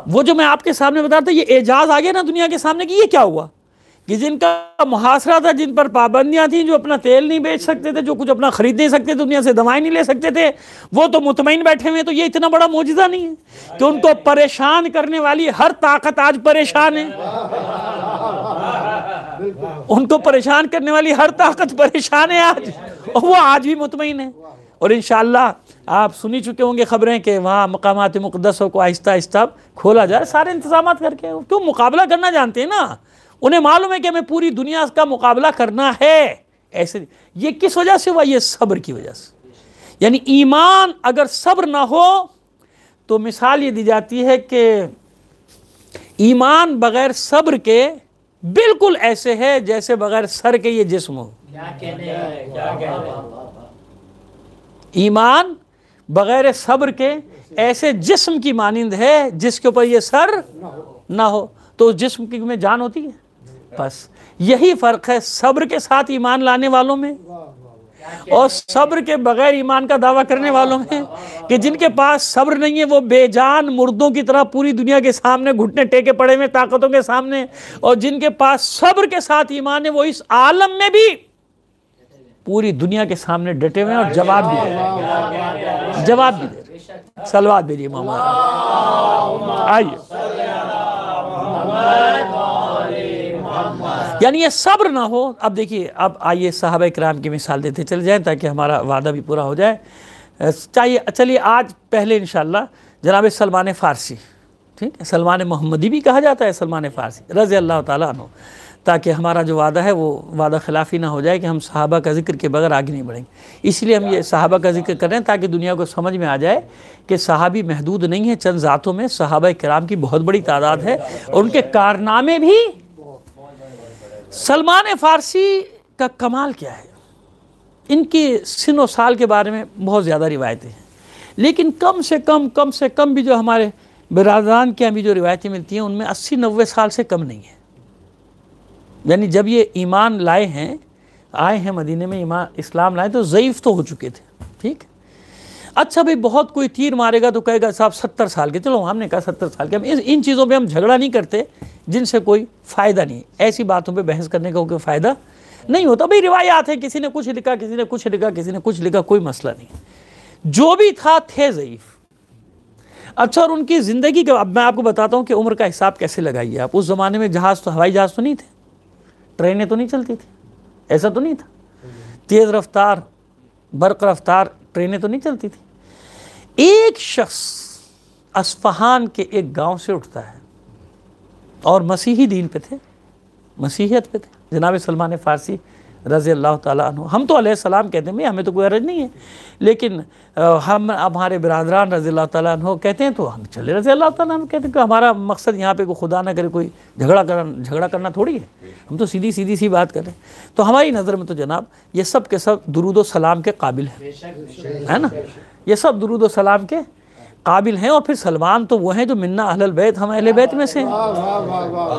वो जो मैं आपके सामने बता रहा था, ये एजाज आ गया ना दुनिया के सामने कि ये क्या हुआ, कि जिनका मुहासरा था, जिन पर पाबंदियां थी, जो अपना तेल नहीं बेच सकते थे, जो कुछ अपना खरीद नहीं सकते थे, दुनिया से दवाएं नहीं ले सकते थे, वो तो मुतमईन बैठे हुए हैं। तो ये इतना बड़ा मौजज़ा नहीं है कि उनको परेशान करने वाली हर ताकत आज परेशान है, उनको परेशान करने वाली हर ताकत परेशान है आज, और वो आज भी मुतमईन है। और इंशाअल्लाह आप सुनी चुके होंगे खबरें कि वहाँ मकामात मुक़द्दसों को आहिस्ता आहिस्ता खोला जाए, सारे इंतजाम करके। क्यों? मुकाबला करना जानते हैं ना, उन्हें मालूम है कि हमें पूरी दुनिया का मुकाबला करना है। ऐसे ये किस वजह से हुआ? ये सब्र की वजह से। यानी ईमान अगर सब्र ना हो तो मिसाल ये दी जाती है कि ईमान बगैर सब्र के बिल्कुल ऐसे है जैसे बगैर सर के ये जिस्म हो। ईमान बगैर सब्र के ऐसे जिस्म की मानिंद है जिसके ऊपर ये सर ना हो, तो उस जिस्म की में जान होती है। बस यही फर्क है सब्र के साथ ईमान लाने वालों में और सब्र के बगैर ईमान का दावा करने वालों में, कि जिनके पास सब्र नहीं है वो बेजान मुर्दों की तरह पूरी दुनिया के सामने घुटने टेके पड़े हुए ताकतों के सामने, और जिनके पास सब्र के साथ ईमान है वो इस आलम में भी पूरी दुनिया के सामने डटे हुए हैं और जवाब भी दे रहे हैं। सलवात भेजिए मामा। आइए, यानी ये सब्र ना हो। अब देखिए, अब आइए सहाबा किराम की मिसाल देते चले जाएं ताकि हमारा वादा भी पूरा हो जाए। चलिए आज पहले इंशाअल्लाह जनाब सलमान फ़ारसी, ठीक है, सलमान मोहम्मदी भी कहा जाता है, सलमान फ़ारसी रज़ी अल्लाह ताला अन्हु, ताकि हमारा जो वादा है वो वादा खिलाफ़ी ना हो जाए कि हम सहाबा का जिक्र के बगैर आगे नहीं बढ़ेंगे। इसलिए हम ये सहाबा का जिक्र कर रहे हैं ताकि दुनिया को समझ में आ जाए कि सहाबी महदूद नहीं है चंद ज़ातों में, सहाबा किराम की बहुत बड़ी तादाद है और उनके कारनामे भी। सलमान फ़ारसी का कमाल क्या है? इनकी सिनो साल के बारे में बहुत ज़्यादा रिवायतें हैं, लेकिन कम से कम भी जो हमारे बिरादरान के अभी जो रिवायतें मिलती हैं उनमें 80-90 साल से कम नहीं है। यानी जब ये ईमान लाए हैं, आए हैं मदीने में, ईमान इस्लाम लाए तो ज़ईफ़ तो हो चुके थे। ठीक, अच्छा भाई बहुत कोई तीर मारेगा तो कहेगा साहब 70 साल के, चलो हमने कहा 70 साल के। हम इन चीज़ों पे हम झगड़ा नहीं करते जिनसे कोई फ़ायदा नहीं, ऐसी बातों पे बहस करने का कोई फ़ायदा नहीं होता। भाई रिवायात है, किसी ने कुछ लिखा, किसी ने कुछ लिखा, किसी ने कुछ लिखा, कोई मसला नहीं। जो भी था थे ज़ईफ़। अच्छा, और उनकी ज़िंदगी का अब मैं आपको बताता हूँ कि उम्र का हिसाब कैसे लगाइए आप। उस ज़माने में जहाज़ तो, हवाई जहाज़ तो नहीं थे, ट्रेनें तो नहीं चलती थी, ऐसा तो नहीं था, तेज़ रफ्तार बर्क़ रफ्तार ट्रेनें तो नहीं चलती थी। एक शख्स अस्फ़हान के एक गांव से उठता है और मसीही दीन पे थे, मसीहियत पे थे, जनाब सलमान फ़ारसी रज़ी अल्लाह ताला अन्हु। हम तो अलैहिस्सलाम कहते हैं, हमें तो कोई अर्ज नहीं है, लेकिन हम हमारे बिरादरान रज़ी अल्लाह ताला अन्हु कहते हैं तो हम चले रज़ी अल्लाह ताला अन्हु कहते हैं कि हमारा मकसद यहाँ पे कोई खुदा ना करे कोई झगड़ा करना थोड़ी है, हम तो सीधी सी बात कर रहे हैं। तो हमारी नज़र में तो जनाब ये सब के सब दुरूद व सलाम के काबिल है ना, ये सब दुरूद व सलाम के काबिल हैं। और फिर सलमान तो वो हैं जो मिन्ना अहलल बैत, हम अहले बैत में से हैं,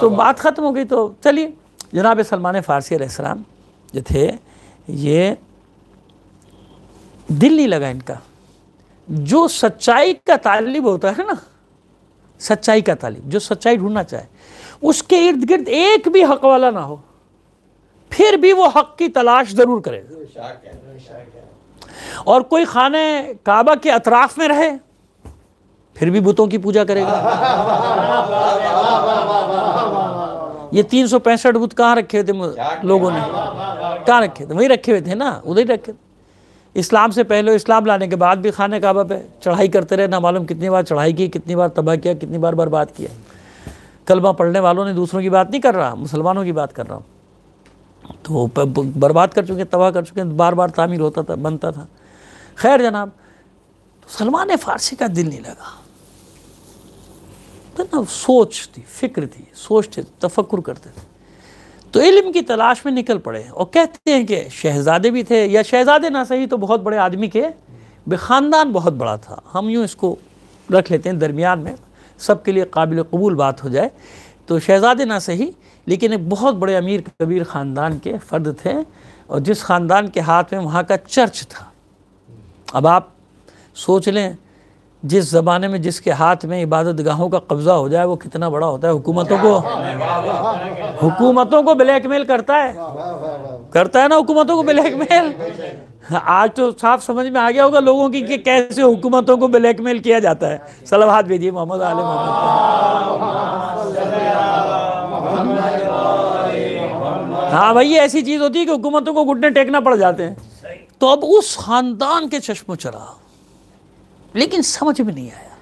तो बात ख़त्म हो गई। तो चलिए, जनाब सलमान फ़ारसी अलैहिस्सलाम जो थे, ये दिल नहीं लगा इनका। जो सच्चाई का तालिब होता है ना, सच्चाई का तालिब जो सच्चाई ढूंढना चाहे, उसके इर्द गिर्द एक भी हक वाला ना हो, फिर भी वो हक की तलाश ज़रूर करेगा। और कोई खाने काबा के अतराफ में रहे, फिर भी बुतों की पूजा करेगा। ये 365 बुत कहाँ रखे हुए थे लोगों ने? कहाँ रखे थे? वहीं रखे हुए थे ना, उधर ही रखे थे। इस्लाम से पहले, इस्लाम लाने के बाद भी खाने काबा पे चढ़ाई करते रहे, ना मालूम कितनी बार चढ़ाई की, कितनी बार तबाह किया, कितनी बार बर्बाद किया। कलमा पढ़ने वालों ने, दूसरों की बात नहीं कर रहा, मुसलमानों की बात कर रहा हूँ, तो बर्बाद कर चुके, तबाह कर चुके, बार बार तामीर होता था, बनता था। खैर जनाब, तो सलमान फ़ारसी का दिल नहीं लगा, तो ना सोच थी, फिक्र थी, सोचते, तफक्कुर करते थे, तो इल्म की तलाश में निकल पड़े। और कहते हैं कि शहज़ादे भी थे, या शहज़ादे ना सही तो बहुत बड़े आदमी के ख़ानदान बहुत बड़ा था, हम यूँ इसको रख लेते हैं दरमियान में, सबके लिए काबिल कबूल बात हो जाए। तो शहज़ादे ना सही, लेकिन एक बहुत बड़े अमीर कबीर ख़ानदान के फ़र्द थे, और जिस ख़ानदान के हाथ में वहाँ का चर्च था। अब आप सोच लें जिस ज़माने में जिसके हाथ में इबादत गाहों का कब्ज़ा हो जाए वो कितना बड़ा होता है। हुकूमतों को ब्लैकमेल करता है ना, हुकूमतों को ब्लैकमेल। आज तो साफ समझ में आ गया होगा लोगों की कि कैसे हुकूमतों को ब्लैकमेल किया जाता है। सलावत भेजिए मोहम्मद आले मोहम्मद। हाँ भाई, ये ऐसी चीज़ होती है कि हुकूमतों को घुटने टेकना पड़ जाते हैं। तो अब उस ख़ानदान के चश्मो चरा, लेकिन समझ में नहीं आया।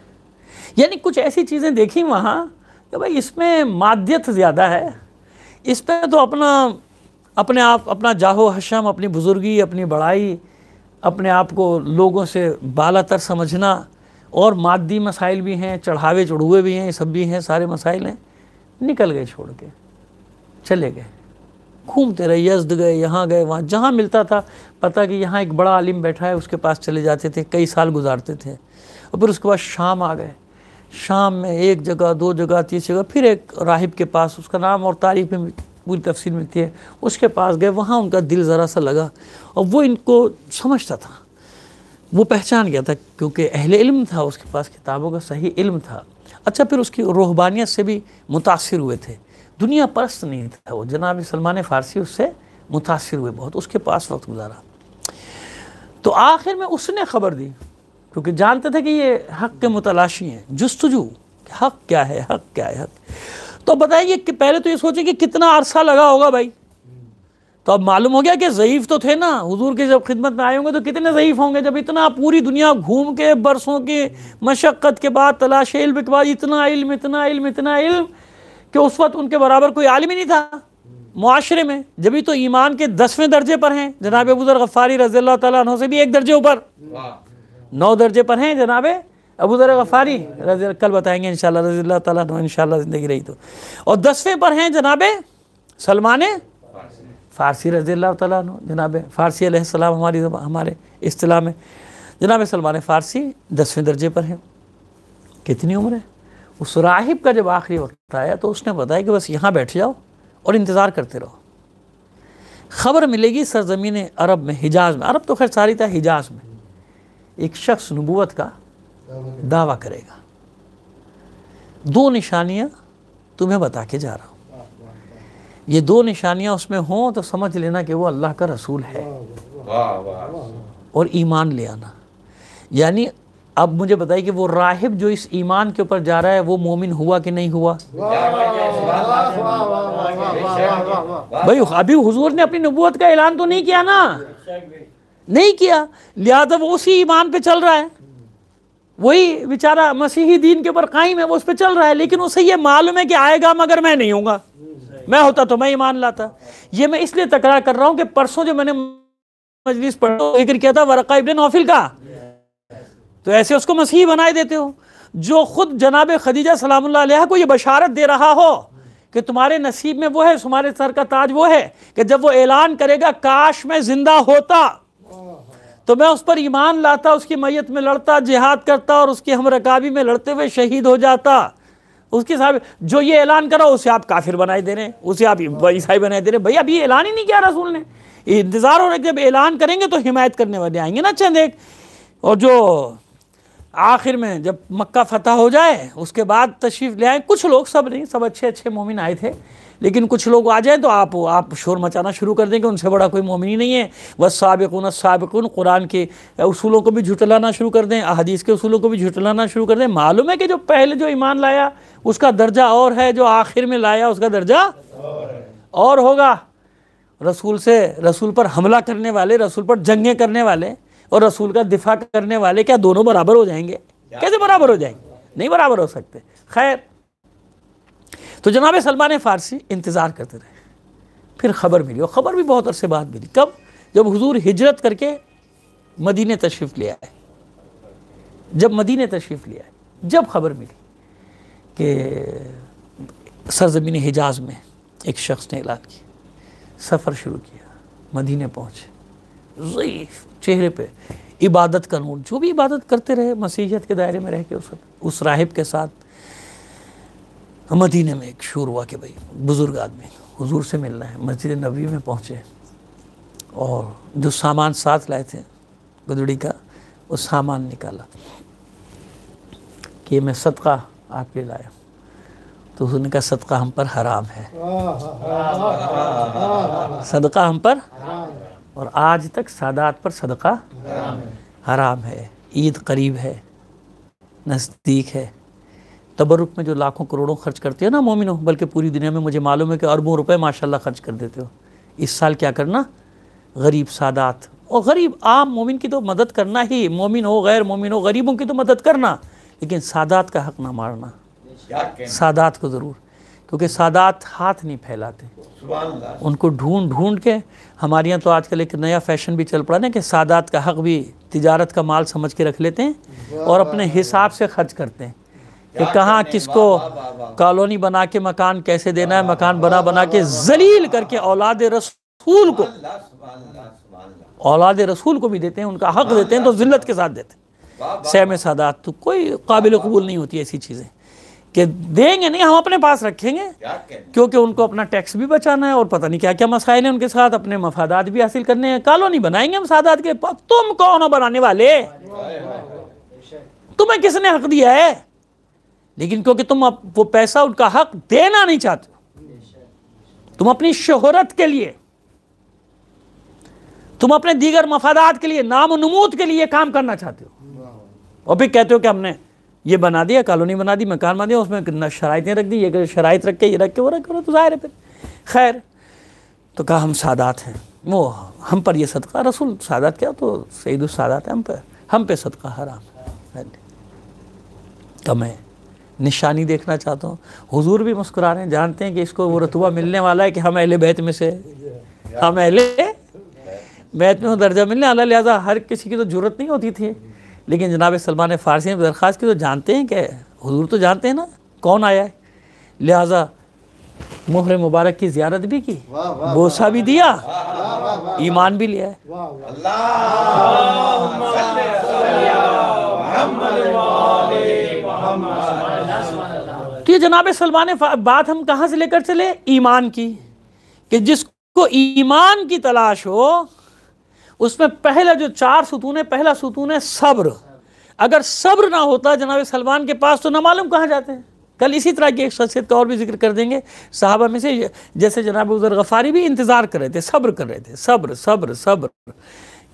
यानी कुछ ऐसी चीज़ें देखी वहाँ कि भाई इसमें मादियत ज़्यादा है, इसमें तो अपने आप, अपना जाहो हशम, अपनी बुजुर्गी, अपनी बड़ाई, अपने आप को लोगों से बालातर समझना, और मादी मसाइल भी हैं, चढ़ावे चढ़ुए भी हैं, ये सब भी हैं, सारे मसाइल हैं। निकल गए, छोड़ के चले गए, घूमते रहे, यज़्द गए, यहाँ गए, वहाँ, जहाँ मिलता था पता कि यहाँ एक बड़ा आलिम बैठा है, उसके पास चले जाते थे, कई साल गुजारते थे। और फिर उसके बाद शाम आ गए, शाम में एक जगह, दो जगह, तीस जगह, फिर एक राहिब के पास, उसका नाम और तारीफ में पूरी तफसील मिलती है, उसके पास गए। वहाँ उनका दिल ज़रा सा लगा और वो इनको समझता था, वो पहचान गया था, क्योंकि अहले इल्म था, उसके पास किताबों का सही इल्म था। अच्छा, फिर उसकी रूहबानियत से भी मुतासिर हुए थे, दुनिया परस्त नहीं था वो। जनाब सलमान फ़ारसी उससे मुतासिर हुए बहुत, उसके पास वक्त गुजारा। तो आखिर में उसने ख़बर दी, क्योंकि जानते थे कि ये हक़ के मुतलाशी हैं, जुस्तजू, हक़ क्या है, हक़ क्या है, हक़। तो बताइए कि पहले तो ये सोचे कि कितना अरसा लगा होगा भाई। तो अब मालूम हो गया कि ज़ईफ़ तो थे ना, हुजूर के जब खिदमत में आए होंगे तो कितने ज़ईफ़ होंगे, जब इतना पूरी दुनिया घूम के बरसों की मशक्क़त के बाद, तलाश इल्म के बाद, इतना इल्म, इतना इल्म, इतना इल्म, कि उस वक्त उनके बराबर कोई आलिम ही नहीं था मुआशरे में। जब तो ईमान के 10वें दर्जे पर हैं जनाब अबू ज़र गफ़ारी रज़ी अल्लाह तआला अन्हु से भी एक दर्जे ऊपर, 9 दर्जे पर हैं जनाब अबू ज़र गफ़ारी रज़ी, कल बताएंगे इंशाअल्लाह, रज़ी अल्लाह तआला अन्हु, इंशाअल्लाह ज़िंदगी रही तो। और 10वें पर हैं जनाब सलमान फ़ारसी रज़ी अल्लाह तआला अन्हु। जनाब फ़ारसी अलैहिस्सलाम हमारे इस्तिलाह में जनाब सलमान फ़ारसी 10वें दर्जे पर हैं। कितनी उम्र है। उस राहिब का जब आखिरी वक्त आया तो उसने बताया कि बस यहाँ बैठ जाओ और इंतज़ार करते रहो, ख़बर मिलेगी सरज़मीन अरब में, हिजाज़ में, अरब तो खैर सारी था, हिजाज़ में एक शख्स नबूवत का दावा करेगा। 2 निशानियाँ तुम्हें बता के जा रहा हूँ, ये 2 निशानियाँ उसमें हों तो समझ लेना कि वो अल्लाह का रसूल है और ईमान ले आना। यानी अब मुझे बताइए कि वो राहिब जो इस ईमान के ऊपर जा रहा है वो मोमिन हुआ कि नहीं हुआ? भाई अभी हुजूर ने अपनी नबूवत का ऐलान तो नहीं किया ना, नहीं किया, लिहाजा वो उसी ईमान पे चल रहा है, वही बेचारा मसीही दीन के ऊपर कायम है, वो उस पर चल रहा है। लेकिन उसे ये मालूम है कि आएगा मगर मैं नहीं हूँगा, मैं होता तो मैं ईमान लाता। ये मैं इसलिए तकरार कर रहा हूँ कि परसों जो मैंने मजलिस पढ़ा जिक्र किया था वरक़ा इब्न नौफल का, तो ऐसे उसको मसीही बनाए देते हो, जो खुद जनाब खदीजा सलामुल्लाह अलैहा को ये बशारत दे रहा हो कि तुम्हारे नसीब में वो है, तुम्हारे सर का ताज वो है कि जब वो ऐलान करेगा काश मैं जिंदा होता तो मैं उस पर ईमान लाता, उसकी मैयत में लड़ता, जिहाद करता और उसकी हमरकाबी में लड़ते हुए शहीद हो जाता। उसके साथ जो ये ऐलान करा उसे आप काफिर बनाए दे रहे हैं, उसे आप ईसाई बनाए दे रहे हैं। भाई अभी ऐलान ही नहीं किया रसूल ने, इंतजार हो रहा है जब ऐलान करेंगे तो हिमायत करने वाले आएंगे ना चंद एक। और जो आखिर में जब मक्का फतह हो जाए उसके बाद तशरीफ़ ले आए कुछ लोग, सब नहीं, सब अच्छे अच्छे मोमिन आए थे, लेकिन कुछ लोग आ जाएं तो आप शोर मचाना शुरू कर देंगे उनसे बड़ा कोई मोमिन ही नहीं है। वस्साबिक़ून अस्साबिक़ून, कुरान के उसूलों को भी झुटलाना शुरू कर दें, अहदीस के उसूलों को भी झुटलाना शुरू कर दें। मालूम है कि जो पहले जो ईमान लाया उसका दर्जा और है, जो आखिर में लाया उसका दर्जा और होगा। रसूल पर हमला करने वाले, रसूल पर जंगें करने वाले और रसूल का दिफा करने वाले क्या दोनों बराबर हो जाएंगे? कैसे बराबर हो जाएंगे? नहीं बराबर हो सकते। खैर, तो जनाब सलमान फ़ारसी इंतज़ार करते रहे, फिर ख़बर मिली, और ख़बर भी बहुत अरसे बाद मिली। कब? जब हुजूर हिजरत करके मदीने तशरीफ़ ले आए। जब मदीने तशरीफ़ ले आए, जब ख़बर मिली कि सरज़मीन हिजाज़ में एक शख्स ने ऐलान किया, सफ़र शुरू किया, मदीने पहुँचे, ज़ईफ़ चेहरे पे इबादत का नूर, जो भी इबादत करते रहे मसीहियत के दायरे में रह के उस राहिब के साथ मदीने में एक शोर हुआ कि भाई बुज़ुर्ग आदमी हुजूर से मिलना है। मस्जिद नबवी में पहुँचे और जो सामान साथ लाए थे गदड़ी का, वो सामान निकाला, कि मैं सदका आपके लिए लाया, तो उसने कहा सदका हम पर हराम है, सदका हम पर, और आज तक सादात पर सदका हराम है। ईद करीब है, नज़दीक है, तबरुक में जो लाखों करोड़ों खर्च करते हो ना मोमिनो, बल्कि पूरी दुनिया में मुझे मालूम है कि अरबों रुपए माशाल्लाह खर्च कर देते हो, इस साल क्या करना, गरीब सादात और गरीब आम मोमिन की तो मदद करना ही, मोमिन हो गैर मोमिन हो, गरीबों की तो मदद करना, लेकिन सादात का हक ना मारना, सादात को ज़रूर, क्योंकि सादात हाथ नहीं फैलाते, उनको ढूंढ ढूंढ के, हमारे यहाँ तो आजकल एक नया फैशन भी चल पड़ा ना कि सादात का हक भी तिजारत का माल समझ के रख लेते हैं और अपने हिसाब से खर्च करते हैं कि कहाँ किसको कॉलोनी बना के मकान कैसे देना है, मकान बना बना के जलील करके औलाद रसूल को, औलाद रसूल को भी देते हैं, उनका हक देते हैं तो जिल्लत के साथ देते हैं। सहम सादात तो कोई काबिल कबूल नहीं होती ऐसी चीज़ें कि देंगे नहीं, हम अपने पास रखेंगे, क्योंकि उनको अपना टैक्स भी बचाना है और पता नहीं क्या क्या मसाइल हैं उनके साथ, अपने मफादात भी हासिल करने हैं। कॉलोनी बनाएंगे हम सादात के, तुम कौन हो बनाने वाले, तुम्हें किसने हक दिया है, लेकिन क्योंकि तुम वो पैसा उनका हक देना नहीं चाहते, तुम अपनी शोहरत के लिए, तुम अपने दीगर मफादात के लिए, नाम और नमूद के लिए काम करना चाहते हो, और फिर कहते हो कि हमने ये बना दिया, कॉलोनी बना दी, मकान बना दिया, उसमें शराइतें रख दी, ये शराइत रख के, ये रख के, वो रख के, तो जाहिर है फिर खैर। तो कहा हम सादात हैं, वो हम पर ये सदका, रसूल सादात क्या, तो सईदुल सादात है, हम पे सदका हराम है। तो मैं निशानी देखना चाहता हूँ, हुजूर भी मुस्कुरा रहे हैं, जानते हैं कि इसको वो रतबा मिलने वाला है कि हम अहले बैत में से, हम अहले बैत में दर्जा मिलने वाला, लिहाजा हर किसी की तो जरूरत नहीं होती थी, लेकिन जनाब सलमान फ़ारसी ने दरख्वास्त की तो जानते हैं कि हुजूर तो जानते हैं ना कौन आया है, लिहाजा मोहर मुबारक की ज़ियारत भी की, बोसा भी दिया, ईमान भी लिया है। तो ये जनाब सलमान बात हम कहाँ से लेकर चले, ईमान की, कि जिसको ईमान की तलाश हो उसमें पहला जो 4 सुतून है, पहला सुतून है सब्र। अगर सब्र ना होता जनाब सलमान के पास तो ना मालूम कहाँ जाते हैं। कल इसी तरह की एक शख्सियत का और भी जिक्र कर देंगे, साहबा में से जैसे जनाब उज़र गफ़ारी भी इंतज़ार कर रहे थे, सब्र कर रहे थे, सब्र सब्र सब्र,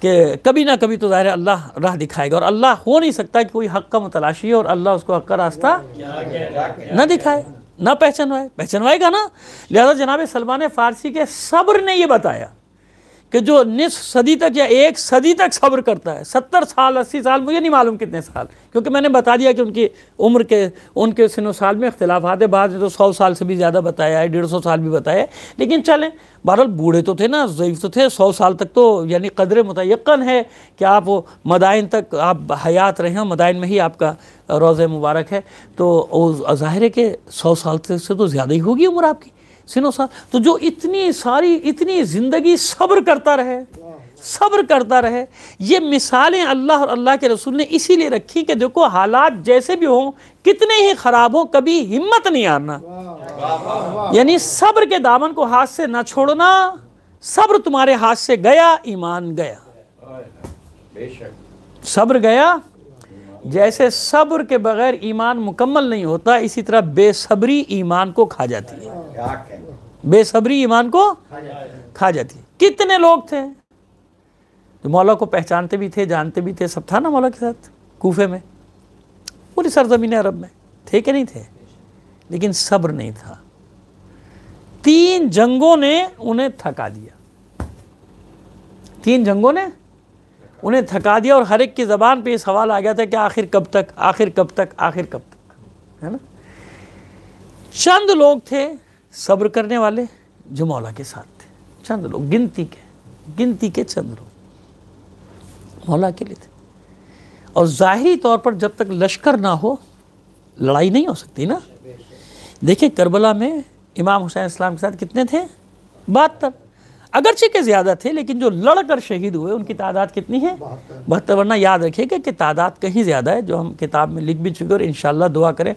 कि कभी ना कभी तो ज़ाहिर है अल्लाह राह दिखाएगा, और अल्लाह हो नहीं सकता कि कोई हक़ का मुतलाशी है और अल्लाह उसको हक़ का रास्ता न दिखाए, न पहचानवाएगा ना। लिहाजा जनाब सलमान फ़ारसी के सब्र ने ये बताया कि जो निस्फ सदी तक या 1 सदी तक सब्र करता है, 70 साल 80 साल, मुझे नहीं मालूम कितने साल, क्योंकि मैंने बता दिया कि उनकी उम्र के, उनके सिनो साल में इख्तिलाफात है, बाद में तो 100 साल से भी ज़्यादा बताया है, 150 साल भी बताया है, लेकिन चलें, बहरहाल बूढ़े तो थे ना, ज़ईफ़ तो थे, 100 साल तक तो यानी कदर मुतयक्कन है कि आप वो मदाइन तक आप हयात रहे हैं, मदाइन में ही आपका रोज़े मुबारक है, तो ज़ाहिर है कि 100 साल से तो ज़्यादा ही होगी उम्र आपकी, सिनो साल। तो जो इतनी सारी इतनी ज़िंदगी सब्र करता रहे, ये मिसालें अल्लाह और अल्लाह के रसूल ने इसीलिए रखी कि देखो हालात जैसे भी हों, कितने ही ख़राब हों, कभी हिम्मत नहीं हारना, यानी सब्र के दामन को हाथ से ना छोड़ना। सब्र तुम्हारे हाथ से गया, ईमान गया, सब्र गया। जैसे सब्र के बगैर ईमान मुकम्मल नहीं होता, इसी तरह बेसब्री ईमान को खा जाती है, बेसब्री ईमान को खा जाती है। कितने लोग थे जो मौला को पहचानते भी थे, जानते भी थे, सब था ना मौला के साथ कूफे में, पूरी सरजमीन अरब में थे कि नहीं थे, लेकिन सब्र नहीं था। 3 जंगों ने उन्हें थका दिया, 3 जंगों ने उन्हें थका दिया, और हर एक की ज़बान पे ये सवाल आ गया था कि आखिर कब तक, आखिर कब तक, आखिर कब तक, है ना। चंद लोग थे सब्र करने वाले जो मौला के साथ थे, चंद लोग, गिनती के चंद लोग मौला के लिए थे। और ज़ाहिरी तौर पर जब तक लश्कर ना हो लड़ाई नहीं हो सकती ना। देखिए करबला में इमाम हुसैन इस्लाम के साथ कितने थे, 72, अगरचे के ज़्यादा थे, लेकिन जो लड़कर शहीद हुए उनकी तादाद कितनी है, 72। वरना याद रखिएगा कि तादाद कहीं ज़्यादा है, जो हम किताब में लिख भी चुके, और इंशाअल्लाह दुआ करें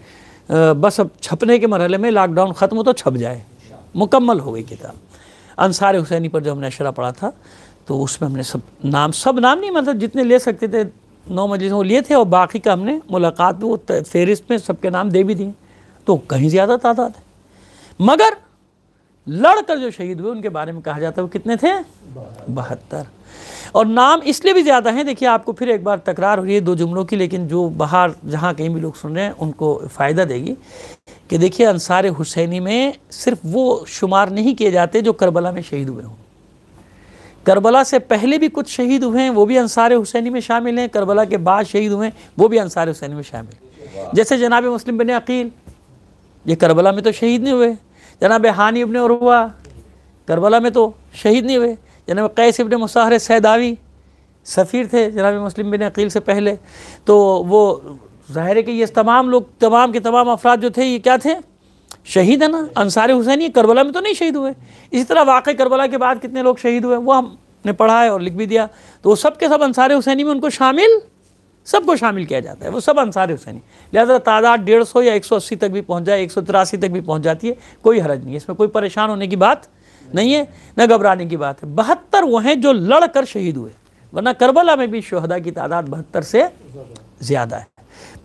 बस अब छपने के मरहले में, लॉकडाउन ख़त्म हो तो छप जाए, मुकम्मल हो गई किताब। अंसार हुसैनी पर जो हमने अशरा पढ़ा था, तो उसमें हमने सब नाम नहीं, मतलब जितने ले सकते थे 9 मजलिसों को लिए थे और बाकी का हमने मुलाकात में वो फहरिस्त में सबके नाम दे भी दिए, तो कहीं ज़्यादा तादाद है। मगर लड़कर जो शहीद हुए उनके बारे में कहा जाता है वो कितने थे? 72। और नाम इसलिए भी ज़्यादा हैं, देखिए आपको फिर एक बार तकरार हो रही है 2 जुमलों की, लेकिन जो बाहर जहाँ कहीं भी लोग सुन रहे हैं उनको फ़ायदा देगी कि देखिए अंसार हुसैनी में सिर्फ वो शुमार नहीं किए जाते जो करबला में शहीद हुए हों। करबला से पहले भी कुछ शहीद हुए हैं, वो भी अंसार हुसैनी में शामिल हैं। करबला के बाद शहीद हुए हैं, वो भी अंसार हुसैनी में शामिल। जैसे जनाब मुस्लिम बिन अकील, ये करबला में तो शहीद नहीं हुए। जनाब हानी इब्न उरवा करबला में तो शहीद नहीं हुए। जनाब कैस इब्न मुसाहर सैदावी सफ़ीर थे जनाब मुस्लिम बिन अकील से पहले, तो वो ज़ाहिर है कि ये तमाम लोग, तमाम के तमाम अफराद जो थे ये क्या थे? शहीद है ना। अंसार हुसैनी करबला में तो नहीं शहीद हुए। इसी तरह वाक़ई करबला के बाद कितने लोग शहीद हुए वो हमने पढ़ा है और लिख भी दिया। तो वो सब के सब अंसार हुसैनी में उनको शामिल, सबको शामिल किया जाता है, वो सब अंसार हुसैनी। लिहाजा तादाद 150 या 180 तक भी पहुँच जाए, 183 तक भी पहुँच जाती है, कोई हरज नहीं है, इसमें कोई परेशान होने की बात नहीं है, न घबराने की बात है। 72 वो हैं जो लड़ कर शहीद हुए, वरना करबला में भी शुहदा की तादाद 72 से ज़्यादा है,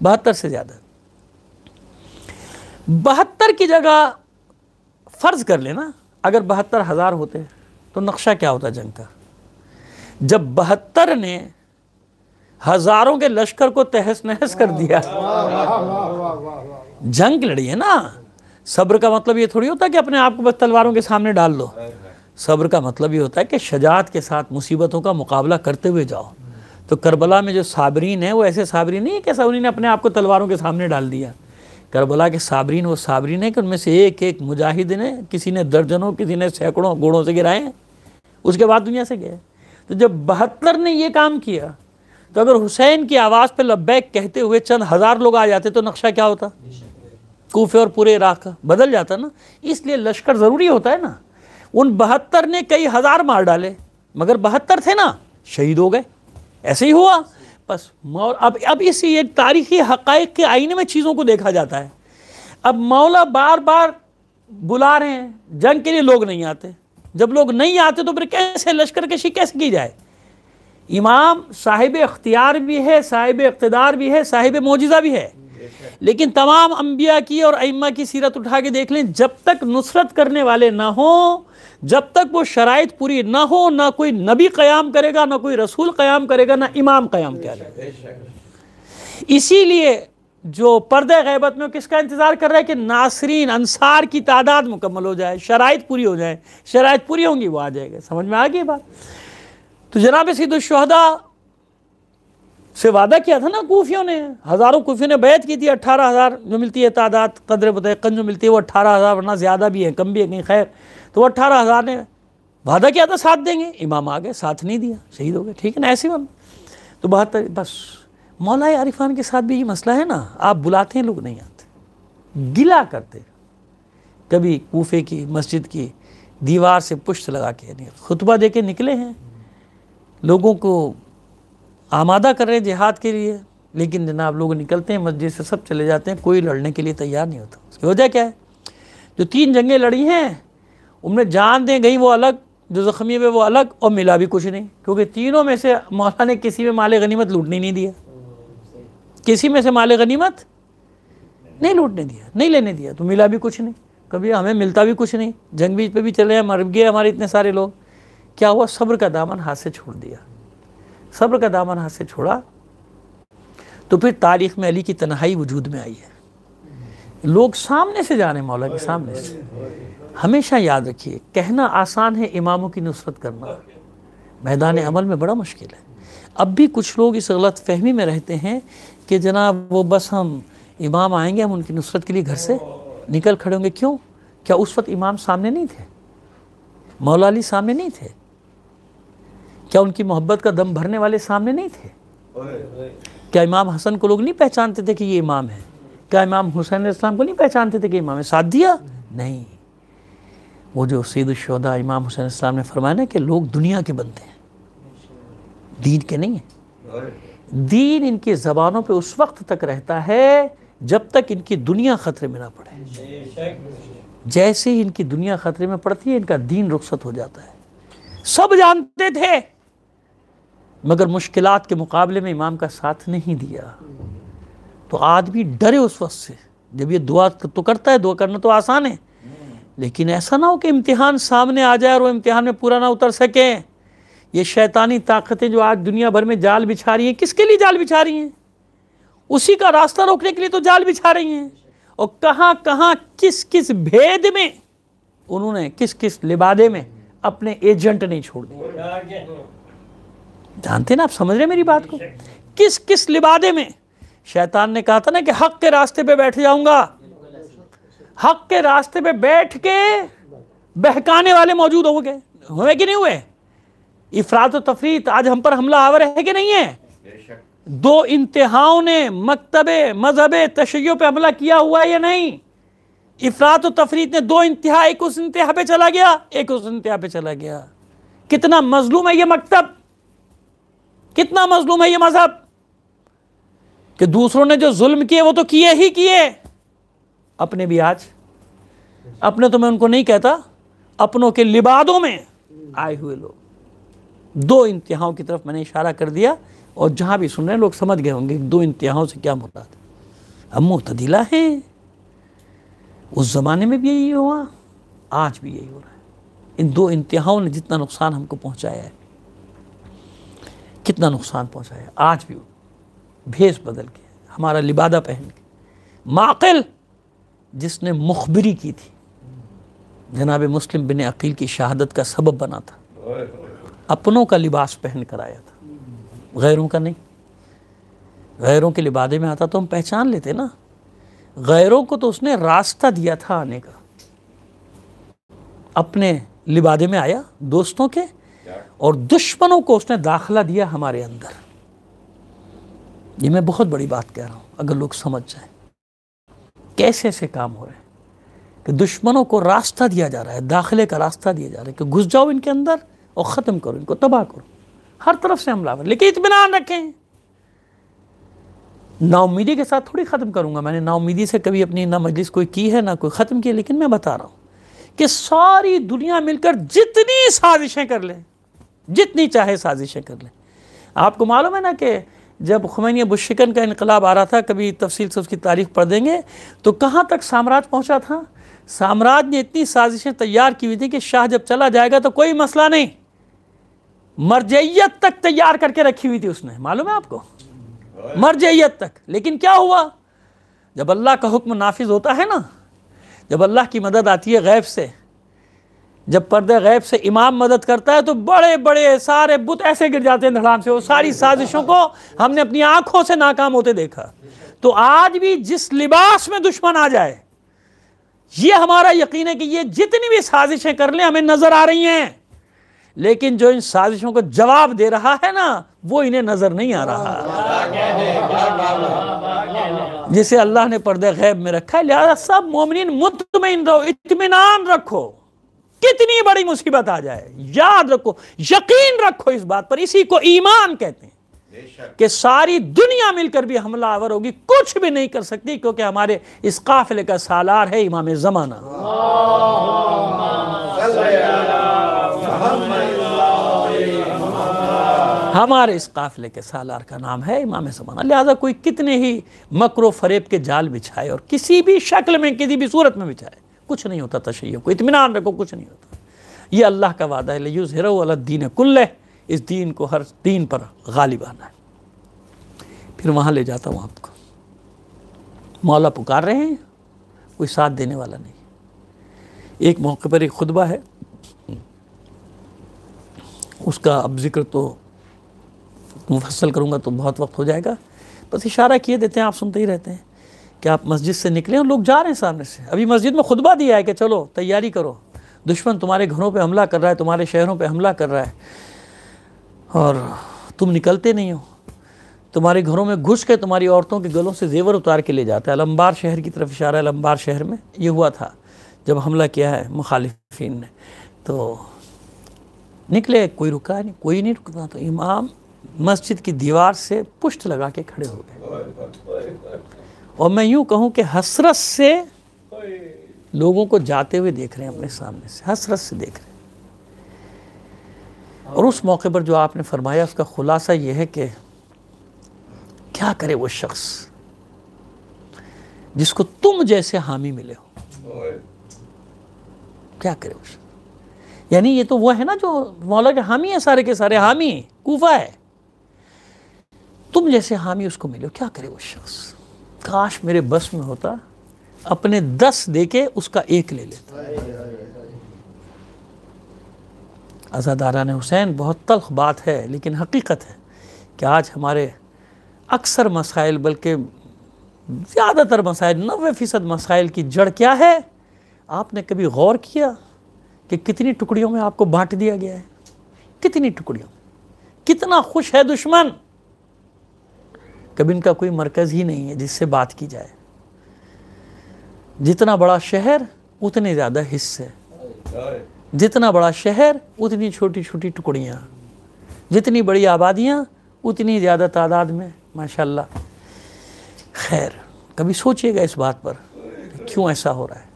72 से ज़्यादा। 72 की जगह फ़र्ज़ कर लेना अगर 72,000 होते तो नक्शा क्या होता जंग का? जब 72 ने हज़ारों के लश्कर को तहस नहस कर दिया, जंग लड़ी है ना। सब्र का मतलब ये थोड़ी होता है कि अपने आप को बस तलवारों के सामने डाल लो। सब्र का मतलब ये होता है कि शजाअत के साथ मुसीबतों का मुकाबला करते हुए जाओ। तो करबला में जो साबरीन है वो ऐसे साबरीन नहीं है कि साबरीन ने अपने आप को तलवारों के सामने डाल दिया। करबला के साबरीन वो साबरीन है कि उनमें से एक एक मुजाहिद ने, किसी ने दर्जनों, किसी ने सैकड़ों घोड़ों से गिराए, उसके बाद दुनिया से गए। तो जब 72 ने ये काम किया, तो अगर हुसैन की आवाज़ पे लब्बैक कहते हुए चंद हज़ार लोग आ जाते तो नक्शा क्या होता? कूफे और पूरे इराक़ का बदल जाता ना। इसलिए लश्कर ज़रूरी होता है ना। उन 72 ने कई हज़ार मार डाले, मगर 72 थे ना, शहीद हो गए। ऐसे ही हुआ बस। अब इसी एक तारीख़ी हक़ाइक़ के आईने में चीज़ों को देखा जाता है। अब मौला बार बार बुला रहे हैं, जंग के लिए लोग नहीं आते। जब लोग नहीं आते तो फिर कैसे लश्कर कशी कैसे की जाए? इमाम साहिब इख्तियार भी है, साहिब इक़्तिदार भी है, साहिब मौजिज़ा भी है, लेकिन तमाम अंबिया की और अइम्मा की सीरत उठा के देख लें, जब तक नुसरत करने वाले ना हो, जब तक वो शराइत पूरी ना हो, ना कोई नबी क़याम करेगा, ना कोई रसूल क़याम करेगा, ना इमाम क़याम करेगा। इसीलिए जो पर्दे गैबत में किसका इंतज़ार कर रहा है कि नासरीन अंसार की तादाद मुकम्मल हो जाए, शराइत पूरी हो जाए। शराइत पूरी होंगी वो आ जाएगा। समझ में आ गई बात? तो जनाब सैयदुश्शुहदा से वादा किया था ना कूफियों ने, हज़ारों कूफियों ने बैत की थी। 18,000 जो मिलती है तादाद, कदर मुतयक्कन जो मिलती है वो 18,000, वरना ज़्यादा भी है कम भी है कहीं, खैर तो 18,000 ने वादा किया था साथ देंगे। इमाम आ गए, साथ नहीं दिया, शहीद हो गए। ठीक है ना, ऐसे बन। तो 72 बस। मौला आरिफान के साथ भी ये मसला है ना, आप बुलाते हैं लोग नहीं आते, गिला करते। कभी कूफे की मस्जिद की दीवार से पुश्त लगा के खुतबा दे के निकले हैं, लोगों को आमादा कर रहे हैं जिहाद के लिए, लेकिन जनाब लोग निकलते हैं मस्जिद से, सब चले जाते हैं, कोई लड़ने के लिए तैयार नहीं होता। उसकी वजह क्या है? जो 3 जंगें लड़ी हैं उनमें जान दें गई वो अलग, जो ज़ख्मी हुए वो अलग, और मिला भी कुछ नहीं, क्योंकि तीनों में से मौला ने किसी में माले गनीमत लूटने नहीं दिया, किसी में से माले गनीमत नहीं लूटने दिया, नहीं लेने दिया, तो मिला भी कुछ नहीं, कभी हमें मिलता भी कुछ नहीं। जंग बीच पे भी चले हैं, मर गए हमारे इतने सारे लोग। क्या हुआ? सब्र का दामन हाथ से छोड़ दिया। सब्र का दामन हाथ से छोड़ा तो फिर तारीख़ में अली की तन्हाई वजूद में आई है। लोग सामने से जा रहे हैं, मौला के सामने से। हमेशा याद रखिए, कहना आसान है, इमामों की नुसरत करना मैदान अमल में बड़ा मुश्किल है। अब भी कुछ लोग इस गलत फहमी में रहते हैं कि जनाब वो बस हम इमाम आएंगे, हम उनकी नुसरत के लिए घर से निकल खड़े होंगे। क्यों? क्या उस वक्त इमाम सामने नहीं थे? मौला अली सामने नहीं थे? क्या उनकी मोहब्बत का दम भरने वाले सामने नहीं थे? क्या इमाम हसन को लोग नहीं पहचानते थे कि ये इमाम है? क्या इमाम हुसैन इस्लाम को नहीं पहचानते थे कि इमाम है? साथ दिया नहीं। वो जो सैयदुश्शुहदा इमाम हुसैन इस्लाम ने फरमाया ना कि लोग दुनिया के बनते हैं, दीन के नहीं है। दीन इनकी ज़बानों पे उस वक्त तक रहता है जब तक इनकी दुनिया ख़तरे में ना पड़े। जैसे ही इनकी दुनिया ख़तरे में पड़ती है, इनका दीन रुखसत हो जाता है। सब जानते थे मगर मुश्किलात के मुकाबले में इमाम का साथ नहीं दिया। तो आदमी डरे उस वक्त से। जब ये दुआ तो करता है, दुआ करना तो आसान है, लेकिन ऐसा ना हो कि इम्तिहान सामने आ जाए और वो इम्तिहान में पूरा ना उतर सके। ये शैतानी ताकतें जो आज दुनिया भर में जाल बिछा रही हैं, किसके लिए जाल बिछा रही हैं? उसी का रास्ता रोकने के लिए तो जाल बिछा रही हैं। और कहाँ कहाँ किस किस भेद में उन्होंने, किस किस लिबादे में अपने एजेंट नहीं छोड़ दिए। जानते ना आप, समझ रहे मेरी बात को? किस किस लिबादे में शैतान ने कहा था ना कि हक के रास्ते पे बैठ जाऊंगा, हक के रास्ते पे बैठ के बहकाने वाले मौजूद हो गए, हुए कि नहीं हुए? इफरात और तफरीत आज हम पर हमला आवर है कि नहीं है? दो इंतहाओं ने मकतबे मजहबे तशय्यो पे हमला किया हुआ है या नहीं? इफरात और तफरीत ने दो इंतहा, एक उस इंतहा पे चला गया, एक उस इंतहा पे चला गया। कितना मजलूम है ये मकतब, कितना मजलूम है ये मजहब, कि दूसरों ने जो जुल्म किए वो तो किए ही किए, अपने भी आज, अपने तो मैं उनको नहीं कहता, अपनों के लिबादों में आए हुए लोग। दो इंतहाओं की तरफ मैंने इशारा कर दिया, और जहां भी सुन रहे हैं लोग समझ गए होंगे दो इंतहाओं से क्या मुराद है। हम मुतदिला हैं, उस जमाने में भी यही हुआ, आज भी यही हो रहा है। इन दो इंतहाओं ने जितना नुकसान हमको पहुंचाया है, कितना नुकसान पहुंचाया है, आज भी भेष बदल के, हमारा लिबादा पहन के। माक़िल जिसने मुखबिरी की थी, जनाब मुस्लिम बिन अकील की शहादत का सबब बना था, अपनों का लिबास पहन कर आया था, गैरों का नहीं। गैरों के लिबादे में आता तो हम पहचान लेते ना। गैरों को तो उसने रास्ता दिया था आने का, अपने लिबादे में आया दोस्तों के, और दुश्मनों को उसने दाखिला दिया हमारे अंदर। ये मैं बहुत बड़ी बात कह रहा हूं, अगर लोग समझ जाए कैसे ऐसे काम हो रहे हैं कि दुश्मनों को रास्ता दिया जा रहा है, दाखिले का रास्ता दिया जा रहा है कि घुस जाओ इनके अंदर और ख़त्म करो, इनको तबाह करो, हर तरफ से हमलावर। लेकिन इत्मीनान रखें, नाउमीदी के साथ थोड़ी ख़त्म करूंगा। मैंने नाउमीदी से कभी अपनी ना मजलिस कोई की है ना कोई ख़त्म की है, लेकिन मैं बता रहा हूं कि सारी दुनिया मिलकर जितनी साजिशें कर ले, जितनी चाहे साजिशें कर ले। आपको मालूम है ना कि जब खुमैनी बुशिकन का इनकलाब आ रहा था, कभी तफसील से उसकी तारीख पढ़ देंगे, तो कहाँ तक साम्राज्य पहुँचा था। साम्राज्य ने इतनी साजिशें तैयार की हुई थी कि शाह जब चला जाएगा तो कोई मसला नहीं, मरजइयत तक तैयार करके रखी हुई थी उसने, मालूम है आपको, मरजइयत तक। लेकिन क्या हुआ, जब अल्लाह का हुक्म नाफिज होता है ना, जब अल्लाह की मदद आती है गैब से, जब पर्दे गैब से इमाम मदद करता है, तो बड़े बड़े सारे बुत ऐसे गिर जाते हैं धड़ाम से। वो सारी साजिशों को हमने अपनी आंखों से नाकाम होते देखा। तो आज भी जिस लिबास में दुश्मन आ जाए, ये हमारा यकीन है कि ये जितनी भी साजिशें कर लें हमें नजर आ रही हैं, लेकिन जो इन साजिशों को जवाब दे रहा है ना, वो इन्हें नजर नहीं आ रहा, जिसे अल्लाह ने पर्दे गैब में रखा है। लिहाजा सब मोमिनीन मुतमईन रहो, इत्मीनान रखो, कितनी बड़ी मुसीबत आ जाए, याद रखो, यकीन रखो इस बात पर। इसी को ईमान कहते हैं कि सारी दुनिया मिलकर भी हमला आवर होगी, कुछ भी नहीं कर सकती, क्योंकि हमारे इस काफिले का सालार है इमाम ज़माना। हमारे इस काफिले के सालार का नाम है इमाम ज़माना। लिहाजा कोई कितने ही मकरो फरेब के जाल बिछाए और किसी भी शक्ल में किसी भी सूरत में बिछाए, कुछ नहीं होता तशय्यो को। इत्मीनान रखो, कुछ नहीं होता। ये अल्लाह का वादा है, लियुज़हिरहु अला दीन कुल्लिह, इस दीन को हर दीन पर गालिब आना है। फिर वहाँ ले जाता हूँ आपको, मौला पुकार रहे हैं, कोई साथ देने वाला नहीं। एक मौके पर एक खुतबा है, उसका अब जिक्र तो मुफस्सल करूँगा तो बहुत वक्त हो जाएगा, बस इशारा किए देते हैं, आप सुनते ही रहते हैं कि आप मस्जिद से निकले और लोग जा रहे हैं सामने से। अभी मस्जिद में खुतबा दिया है कि चलो तैयारी करो, दुश्मन तुम्हारे घरों पे हमला कर रहा है, तुम्हारे शहरों पे हमला कर रहा है, और तुम निकलते नहीं हो। तुम्हारे घरों में घुस के तुम्हारी औरतों के गलों से जेवर उतार के ले जाता है। अलंबार शहर की तरफ इशारा है, अलंबार शहर में ये हुआ था जब हमला किया है मुखालिफिन ने। तो निकले, कोई रुका नहीं, कोई नहीं रुकता। तो इमाम मस्जिद की दीवार से पुष्ट लगा के खड़े हो गए, और मैं यूँ कहूँ कि हसरत से लोगों को जाते हुए देख रहे हैं, अपने सामने से हसरत से देख रहे हैं। और उस मौके पर जो आपने फरमाया उसका खुलासा ये है कि क्या करे वो शख्स जिसको तुम जैसे हामी मिले हो, क्या करे वो शख्स? यानी ये तो वो है ना जो मौला के हामी है, सारे के सारे हामी, कूफा है, तुम जैसे हामी उसको मिले हो, क्या करे वो शख्स? काश मेरे बस में होता, अपने 10 देके उसका 1 ले लेता। अज़ादारान हुसैन बहुत तल्ख बात है, लेकिन हकीकत है कि आज हमारे अक्सर मसाइल, बल्कि ज़्यादातर मसाइल, 90% मसाइल की जड़ क्या है? आपने कभी गौर किया कि कितनी टुकड़ियों में आपको बांट दिया गया है? कितनी टुकड़ियों? कितना खुश है दुश्मन? कभी इनका कोई मरकज़ ही नहीं है जिससे बात की जाए। जितना बड़ा शहर उतने ज़्यादा हिस्से, जितना बड़ा शहर उतनी छोटी छोटी टुकड़ियाँ, जितनी बड़ी आबादियाँ उतनी ज़्यादा तादाद में माशाल्लाह। खैर, कभी सोचिएगा इस बात पर क्यों ऐसा हो रहा है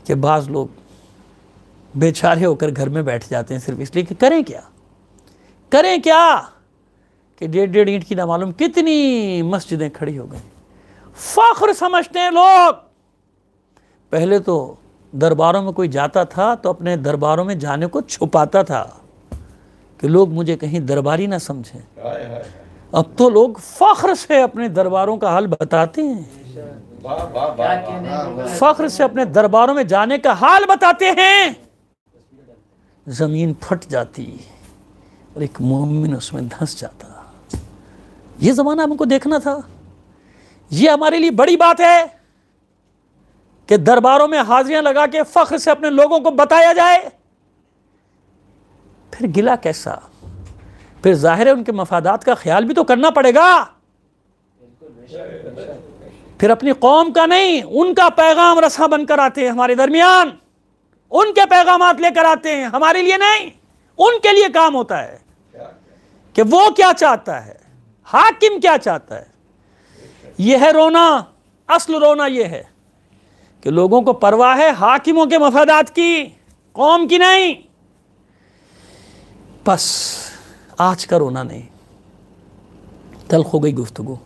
कि बाज़ लोग बेचारे होकर घर में बैठ जाते हैं सिर्फ इसलिए कि करें क्या, करें क्या कि 1.5 ईंट की ना मालूम कितनी मस्जिदें खड़ी हो गई। फ़ख्र समझते हैं लोग। पहले तो दरबारों में कोई जाता था तो अपने दरबारों में जाने को छुपाता था कि लोग मुझे कहीं दरबारी ना समझें। अब तो लोग फ़ख्र से अपने दरबारों का हाल बताते हैं, फ़ख्र से अपने दरबारों में जाने का हाल बताते हैं। ज़मीन फट जाती और एक मोमिन उसमें धंस जाता। ये ज़माना हमको देखना था। ये हमारे लिए बड़ी बात है कि दरबारों में हाजिरियां लगा के फ़ख्र से अपने लोगों को बताया जाए। फिर गिला कैसा? फिर जाहिर है उनके मफादात का ख्याल भी तो करना पड़ेगा। फिर अपनी कौम का नहीं, उनका पैगाम रसा बनकर आते हैं हमारे दरमियान, उनके पैगामात लेकर आते हैं, हमारे लिए नहीं। उनके लिए काम होता है कि वो क्या चाहता है, हाकिम क्या चाहता है। यह है रोना, असल रोना यह है कि लोगों को परवाह है हाकिमों के मफादात की, कौम की नहीं। बस आज का रोना नहीं, तल्ख हो गई गुफ्तगू।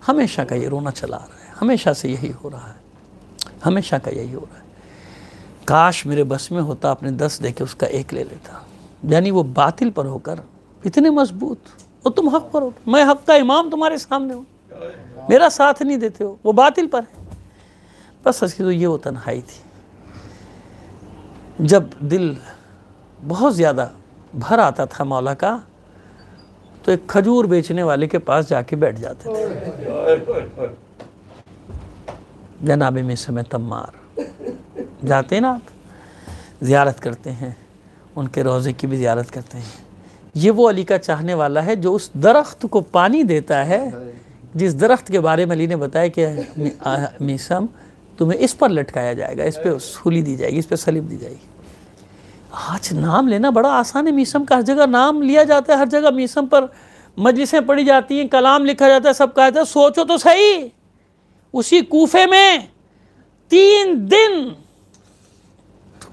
हमेशा का ये रोना चला आ रहा है, हमेशा से यही हो रहा है, हमेशा का यही हो रहा है। काश मेरे बस में होता, अपने 10 देके उसका 1 ले लेता। यानी वो बातिल पर होकर इतने मजबूत, और तुम हक पर हो, मैं हक का इमाम तुम्हारे सामने हूँ, मेरा साथ नहीं देते हो, वो बातिल पर है। बस उसकी तो ये वो तन्हाई थी। जब दिल बहुत ज़्यादा भर आता था मौला का, तो एक खजूर बेचने वाले के पास जाके बैठ जाते थे। जनाब में समय तम्मार जाते हैं ना आप, ज़ियारत करते हैं, उनके रोज़े की भी ज़ियारत करते हैं। ये वो अली का चाहने वाला है जो उस दरख्त को पानी देता है जिस दरख्त के बारे में अली ने बताया कि मीसम तुम्हें इस पर लटकाया जाएगा, इस पर सूली दी जाएगी, इस पर सलीब दी जाएगी। आज नाम लेना बड़ा आसान है मीसम का, हर जगह नाम लिया जाता है, हर जगह मीसम पर मजलिसें पढ़ी जाती हैं, कलाम लिखा जाता है, सब कहा जाता है। सोचो तो सही, उसी कूफे में 3 दिन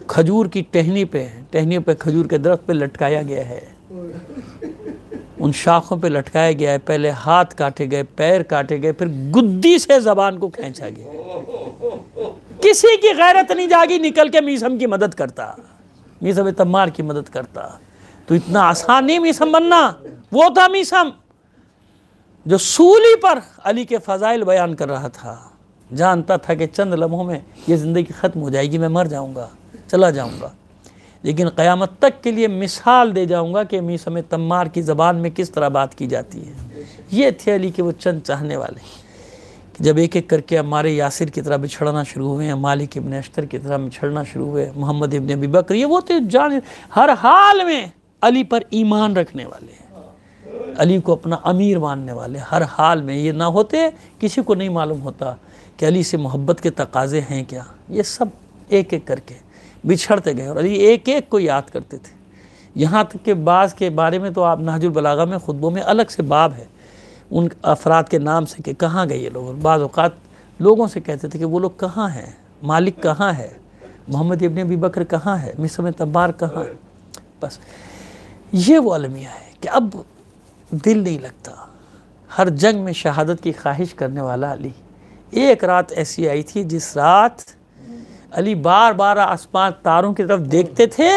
खजूर की टहनी पे खजूर के दरख्त पे लटकाया गया है, उन शाखों पे लटकाया गया है। पहले हाथ काटे गए, पैर काटे गए, फिर गुद्दी से जबान को खींचा गया। किसी की गैरत नहीं जागी निकल के मीसम की मदद करता, मीसम तम्मार की मदद करता। तो इतना आसान नहीं मीसम बनना। वो था मीसम जो सूली पर अली के फ़ज़ाइल बयान कर रहा था, जानता था कि चंद लम्हों में ये ज़िंदगी ख़त्म हो जाएगी, मैं मर जाऊँगा, चला जाऊँगा, लेकिन क़यामत तक के लिए मिसाल दे जाऊँगा कि मीसम तम्मार की ज़बान में किस तरह बात की जाती है। ये थे अली के वो चंद चाहने वाले कि जब एक एक करके अम्मार यासिर की तरह बिछड़ना शुरू हुए, मालिक इब्न अश्तर की तरह बिछड़ना शुरू हुए, मोहम्मद इब्न अबी बकर, ये वो थे जान हर हाल में अली पर ईमान रखने वाले, अली को अपना अमीर मानने वाले। हर हाल में ये ना होते, किसी को नहीं मालूम होता कि अली से मोहब्बत के तकाजे हैं क्या। ये सब एक एक करके बिछड़ते गए और अली एक एक को याद करते थे। यहाँ तक कि बाज़ के बारे में तो आप नहजुल बलागा में खुतबों में अलग से बाब है उन अफराद के नाम से कि कहाँ गए ये लोग। बाज़ औक़ात लोगों से कहते थे कि वो लोग कहाँ हैं, मालिक कहाँ है, मोहम्मद इब्न अबी बकर कहाँ है, मिसम तब्बार कहाँ है। बस ये वो अलमिया है कि अब दिल नहीं लगता। हर जंग में शहादत की ख्वाहिश करने वाला अली। एक रात ऐसी आई थी जिस रात अली बार बार आसमान तारों की तरफ देखते थे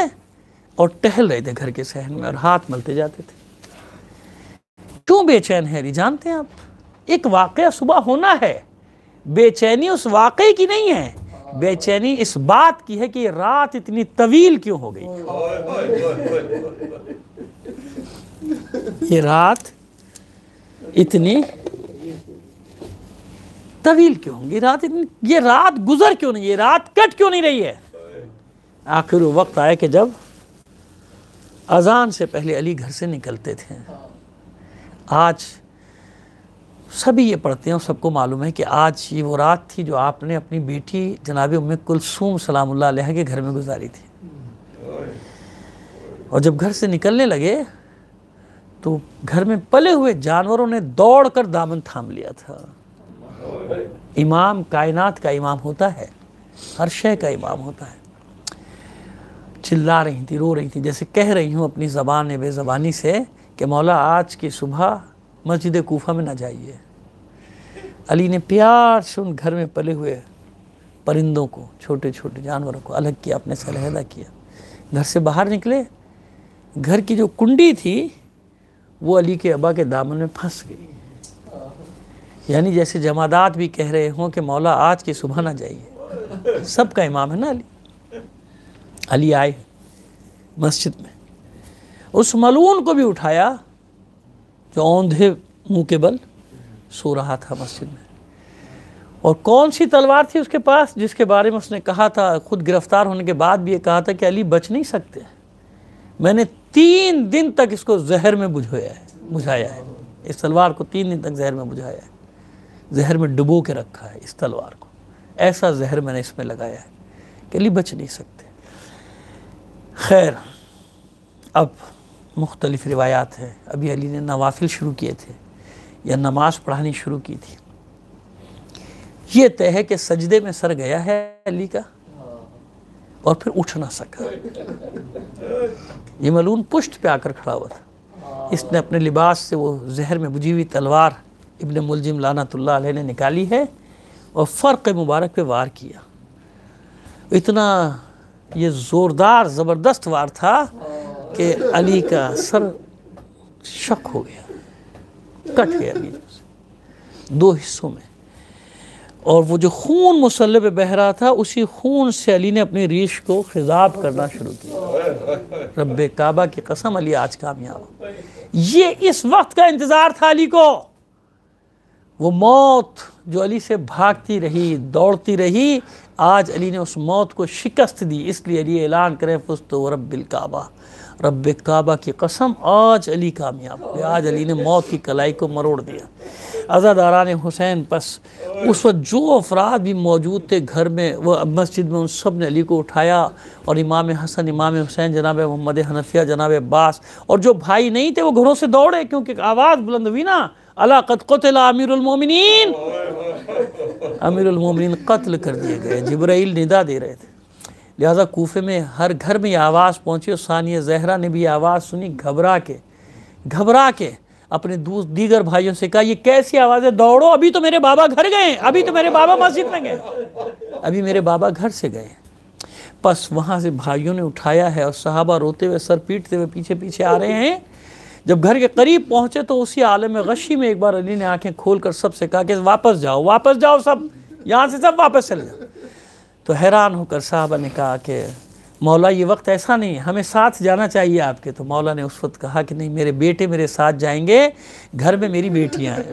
और टहल रहे थे घर के सहन में और हाथ मलते जाते थे। क्यों बेचैन है अली जानते हैं आप? एक वाक़या सुबह होना है। बेचैनी उस वाक़े की नहीं है, बेचैनी इस बात की है कि रात इतनी तवील क्यों हो गई। ये रात इतनी तवील क्यों होगी, रात इतनी, ये रात गुजर क्यों नहीं, ये रात कट क्यों नहीं रही है। आखिर वो वक्त आया कि जब अजान से पहले अली घर से निकलते थे। आज सभी ये पढ़ते हैं और सबको मालूम है कि आज ये वो रात थी जो आपने अपनी बेटी जनाब उम्मे कुलसूम सलामुल्लाह अलैहा के घर में गुजारी थी। और जब घर से निकलने लगे तो घर में पले हुए जानवरों ने दौड़कर दामन थाम लिया था। इमाम कायनात का इमाम होता है, हर शय का इमाम होता है। चिल्ला रही थी, रो रही थी, जैसे कह रही हूँ अपनी ज़बान बेज़बानी से कि मौला आज की सुबह मस्जिद कूफा में ना जाइए। अली ने प्यार से उन घर में पले हुए परिंदों को, छोटे छोटे जानवरों को अलग किया, अपने से अलहदा किया। घर से बाहर निकले, घर की जो कुंडी थी वो अली के अब्बा के दामन में फंस गई। यानी जैसे जमादात भी कह रहे हों कि मौला आज की सुबह ना जाइए। सबका इमाम है ना अली। अली आए मस्जिद में, उस मलून को भी उठाया जो औंधे मुंह के बल सो रहा था मस्जिद में। और कौन सी तलवार थी उसके पास जिसके बारे में उसने कहा था, खुद गिरफ्तार होने के बाद भी ये कहा था कि अली बच नहीं सकते, मैंने 3 दिन तक इसको जहर में बुझाया है। इस तलवार को 3 दिन तक जहर में बुझाया है, जहर में डुबो के रखा है इस तलवार को। ऐसा जहर मैंने इसमें लगाया है कि अली बच नहीं सकते। खैर, अब मुख्तलिफ रिवायात है। अभी अली ने नवाफिल शुरू किए थे या नमाज पढ़ानी शुरू की थी। ये तय है कि सजदे में सर गया है अली का और फिर उठ ना सका। ये मलून पुष्ट पे आकर खड़ा हुआ था। इसने अपने लिबास से वो जहर में बुझी हुई तलवार इब्न मुलजिम लानतुल्लाह अलैह ने निकाली है और फ़र्क़ मुबारक पे वार किया। इतना ये ज़ोरदार ज़बरदस्त वार था कि अली का सर शक हो गया, कट गया अली 2 हिस्सों में। और वो जो खून मुसल्ले पे बह रहा था, उसी खून से अली ने अपनी रीश को खिजाब करना शुरू किया। रब्बे काबा की कसम अली आज कामयाब। ये इस वक्त का इंतज़ार था अली को। वो मौत जो अली से भागती रही, दौड़ती रही, आज अली ने उस मौत को शिकस्त दी। इसलिए अली ऐलान करें फुस्तु रब्बिल काबा, रब्बे काबा की कसम आज अली कामयाब हो गया। आज अली ने मौत की कलाई को मरोड़ दिया। अज़ादारान हुसैन बस उस वक्त जो अफराद भी मौजूद थे घर में, वो मस्जिद में, उन सब ने अली को उठाया और इमाम हसन, इमाम हुसैन, जनाब मोहम्मद हनफिया, जनाब अब्बास और जो भाई नहीं थे वो घरों से दौड़े, क्योंकि आवाज़ बुलंद हुई ना, अला क़द क़ुतिला अमीरुल मोमिनीन, अमीरुल मोमिनीन कत्ल कर दिए गए। जिब्राइल निदा दे रहे थे। लिहाजा कूफे में हर घर में ये आवाज़ पहुँची और सानिया ज़हरा ने भी आवाज़ सुनी। घबरा के अपने दीगर भाइयों से कहा, ये कैसी आवाज़ है, दौड़ो, अभी तो मेरे बाबा घर गए, अभी तो मेरे बाबा मस्जिद में गए, अभी मेरे बाबा घर से गए। बस वहाँ से भाइयों ने उठाया है और सहाबा रोते हुए, सर पीटते हुए पीछे पीछे आ रहे हैं। जब घर के करीब पहुँचे तो उसी आलम गशी में एक बार अली ने आंखें खोलकर सबसे कहा कि वापस जाओ, सब यहाँ से सब वापस चले जाओ। तो हैरान होकर साहबा ने कहा कि मौला ये वक्त ऐसा नहीं है, हमें साथ जाना चाहिए आपके। तो मौला ने उस वक्त कहा कि नहीं, मेरे बेटे मेरे साथ जाएंगे, घर में मेरी बेटियां हैं,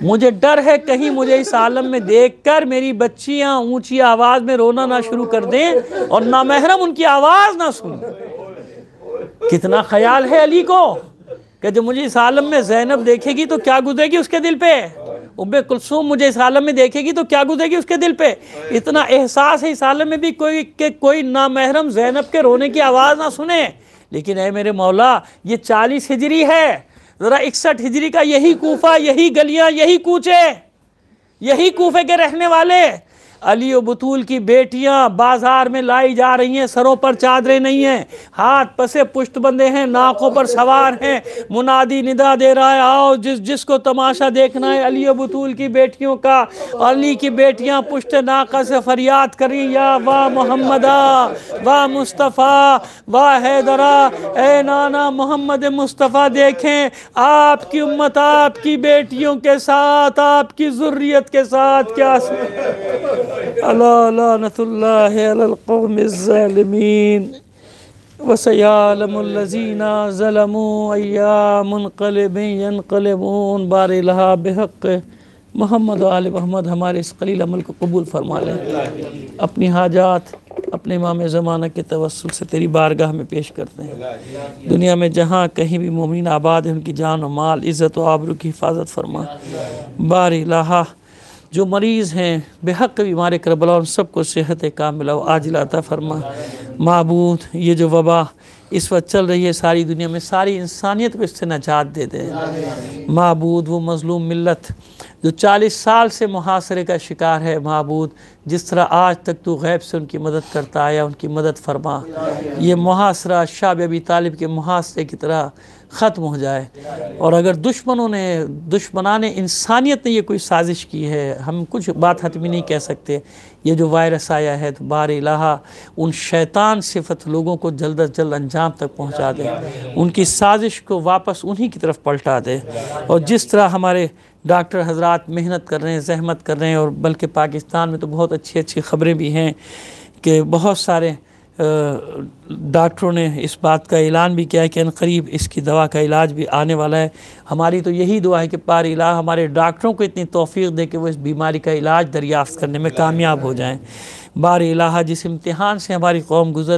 मुझे डर है कहीं मुझे इस आलम में देखकर मेरी बच्चियां ऊंची आवाज़ में रोना ना शुरू कर दें और नामहरम उनकी आवाज़ ना सुने। कितना ख्याल है अली को कि जब मुझे इस आलम में ज़ैनब देखेगी तो क्या गुजरेगी उसके दिल पे, उम्मे कुलसूम मुझे इस आलम में देखेगी तो क्या गुजरेगी उसके दिल पे। इतना एहसास है इस आलम में भी कोई नामहरम ज़ैनब के रोने की आवाज़ ना सुने। लेकिन ऐ मेरे मौला, ये 40 हिजरी है, ज़रा 61 हिजरी का यही कूफा, यही गलियाँ, यही कूचे, यही कूफे के रहने वाले अली और बतूल की बेटियां बाजार में लाई जा रही हैं, सरों पर चादरें नहीं हैं, हाथ पसे पुष्ट बंदे हैं, नाकों पर सवार हैं, मुनादी निदा दे रहा है, आओ जिसको तमाशा देखना है अली और बतूल की बेटियों का। अली की बेटियां पुष्ट नाका से फरियाद करी, या वाह मोहम्मदा, वाह मुस्तफ़ा, वाह हैदरा, ए नाना मोहम्मद मुस्तफ़ा, देखें आपकी उम्मत आपकी बेटियों के साथ, आपकी ज़ुर्रियत के साथ क्या अला लानतुल्लाहि अलल क़ौमिज़ ज़ालिमीन वसयअलमुल्लज़ीना ज़लमू अय्या मुनक़लिबिन यनक़लिबून। बारिलहा बिहक़्क़ि मोहम्मद व आले मोहम्मद। हमारे इस कलील अमल को कबूल फरमा लें, अपनी हाजात अपने इमाम ज़माना के तवस्सुल से तेरी बारगाह में पेश करते हैं। दुनिया में जहाँ कहीं भी मोमिन आबाद है, उनकी जान और माल, इज़्ज़त व आबरू की हिफाजत फरमा। बारिलहा जो मरीज़ हैं बेहक बीमार करबला, उन सबको सेहत कामिला आजिला अता फरमा। माबूद ये जो वबा इस वक्त चल रही है सारी दुनिया में, सारी इंसानियत को इससे नजात दे दे। माबूद वो मज़लूम मिल्लत जो 40 साल से मुहासरे का शिकार है, माबूद जिस तरह आज तक तू गैब से उनकी मदद करता आया, उनकी मदद फरमा। ये मुहासरा शाह अबी तालिब के मुहासरे की तरह ख़त्म हो जाए। और अगर दुश्मनाने इंसानियत ने ये कोई साजिश की है, हम कुछ बात हतमी नहीं कह सकते, ये जो वायरस आया है, तो बार इलाहा उन शैतान सिफत लोगों को जल्द अज जल्द अंजाम तक पहुंचा दे, उनकी साजिश को वापस उन्हीं की तरफ पलटा दे। और जिस तरह हमारे डॉक्टर हजरात मेहनत कर रहे हैं, जहमत कर रहे हैं, और बल्कि पाकिस्तान में तो बहुत अच्छी अच्छी ख़बरें भी हैं कि बहुत सारे डॉक्टरों ने इस बात का ऐलान भी किया है कि अनकरीब इसकी दवा का इलाज भी आने वाला है। हमारी तो यही दुआ है कि पार इलाह हमारे डॉक्टरों को इतनी तौफीक दे कि वो इस बीमारी का इलाज दरियाफ़्त करने में कामयाब हो जाएं। बार इलाहा जिस इम्तिहान से हमारी कौम गुजर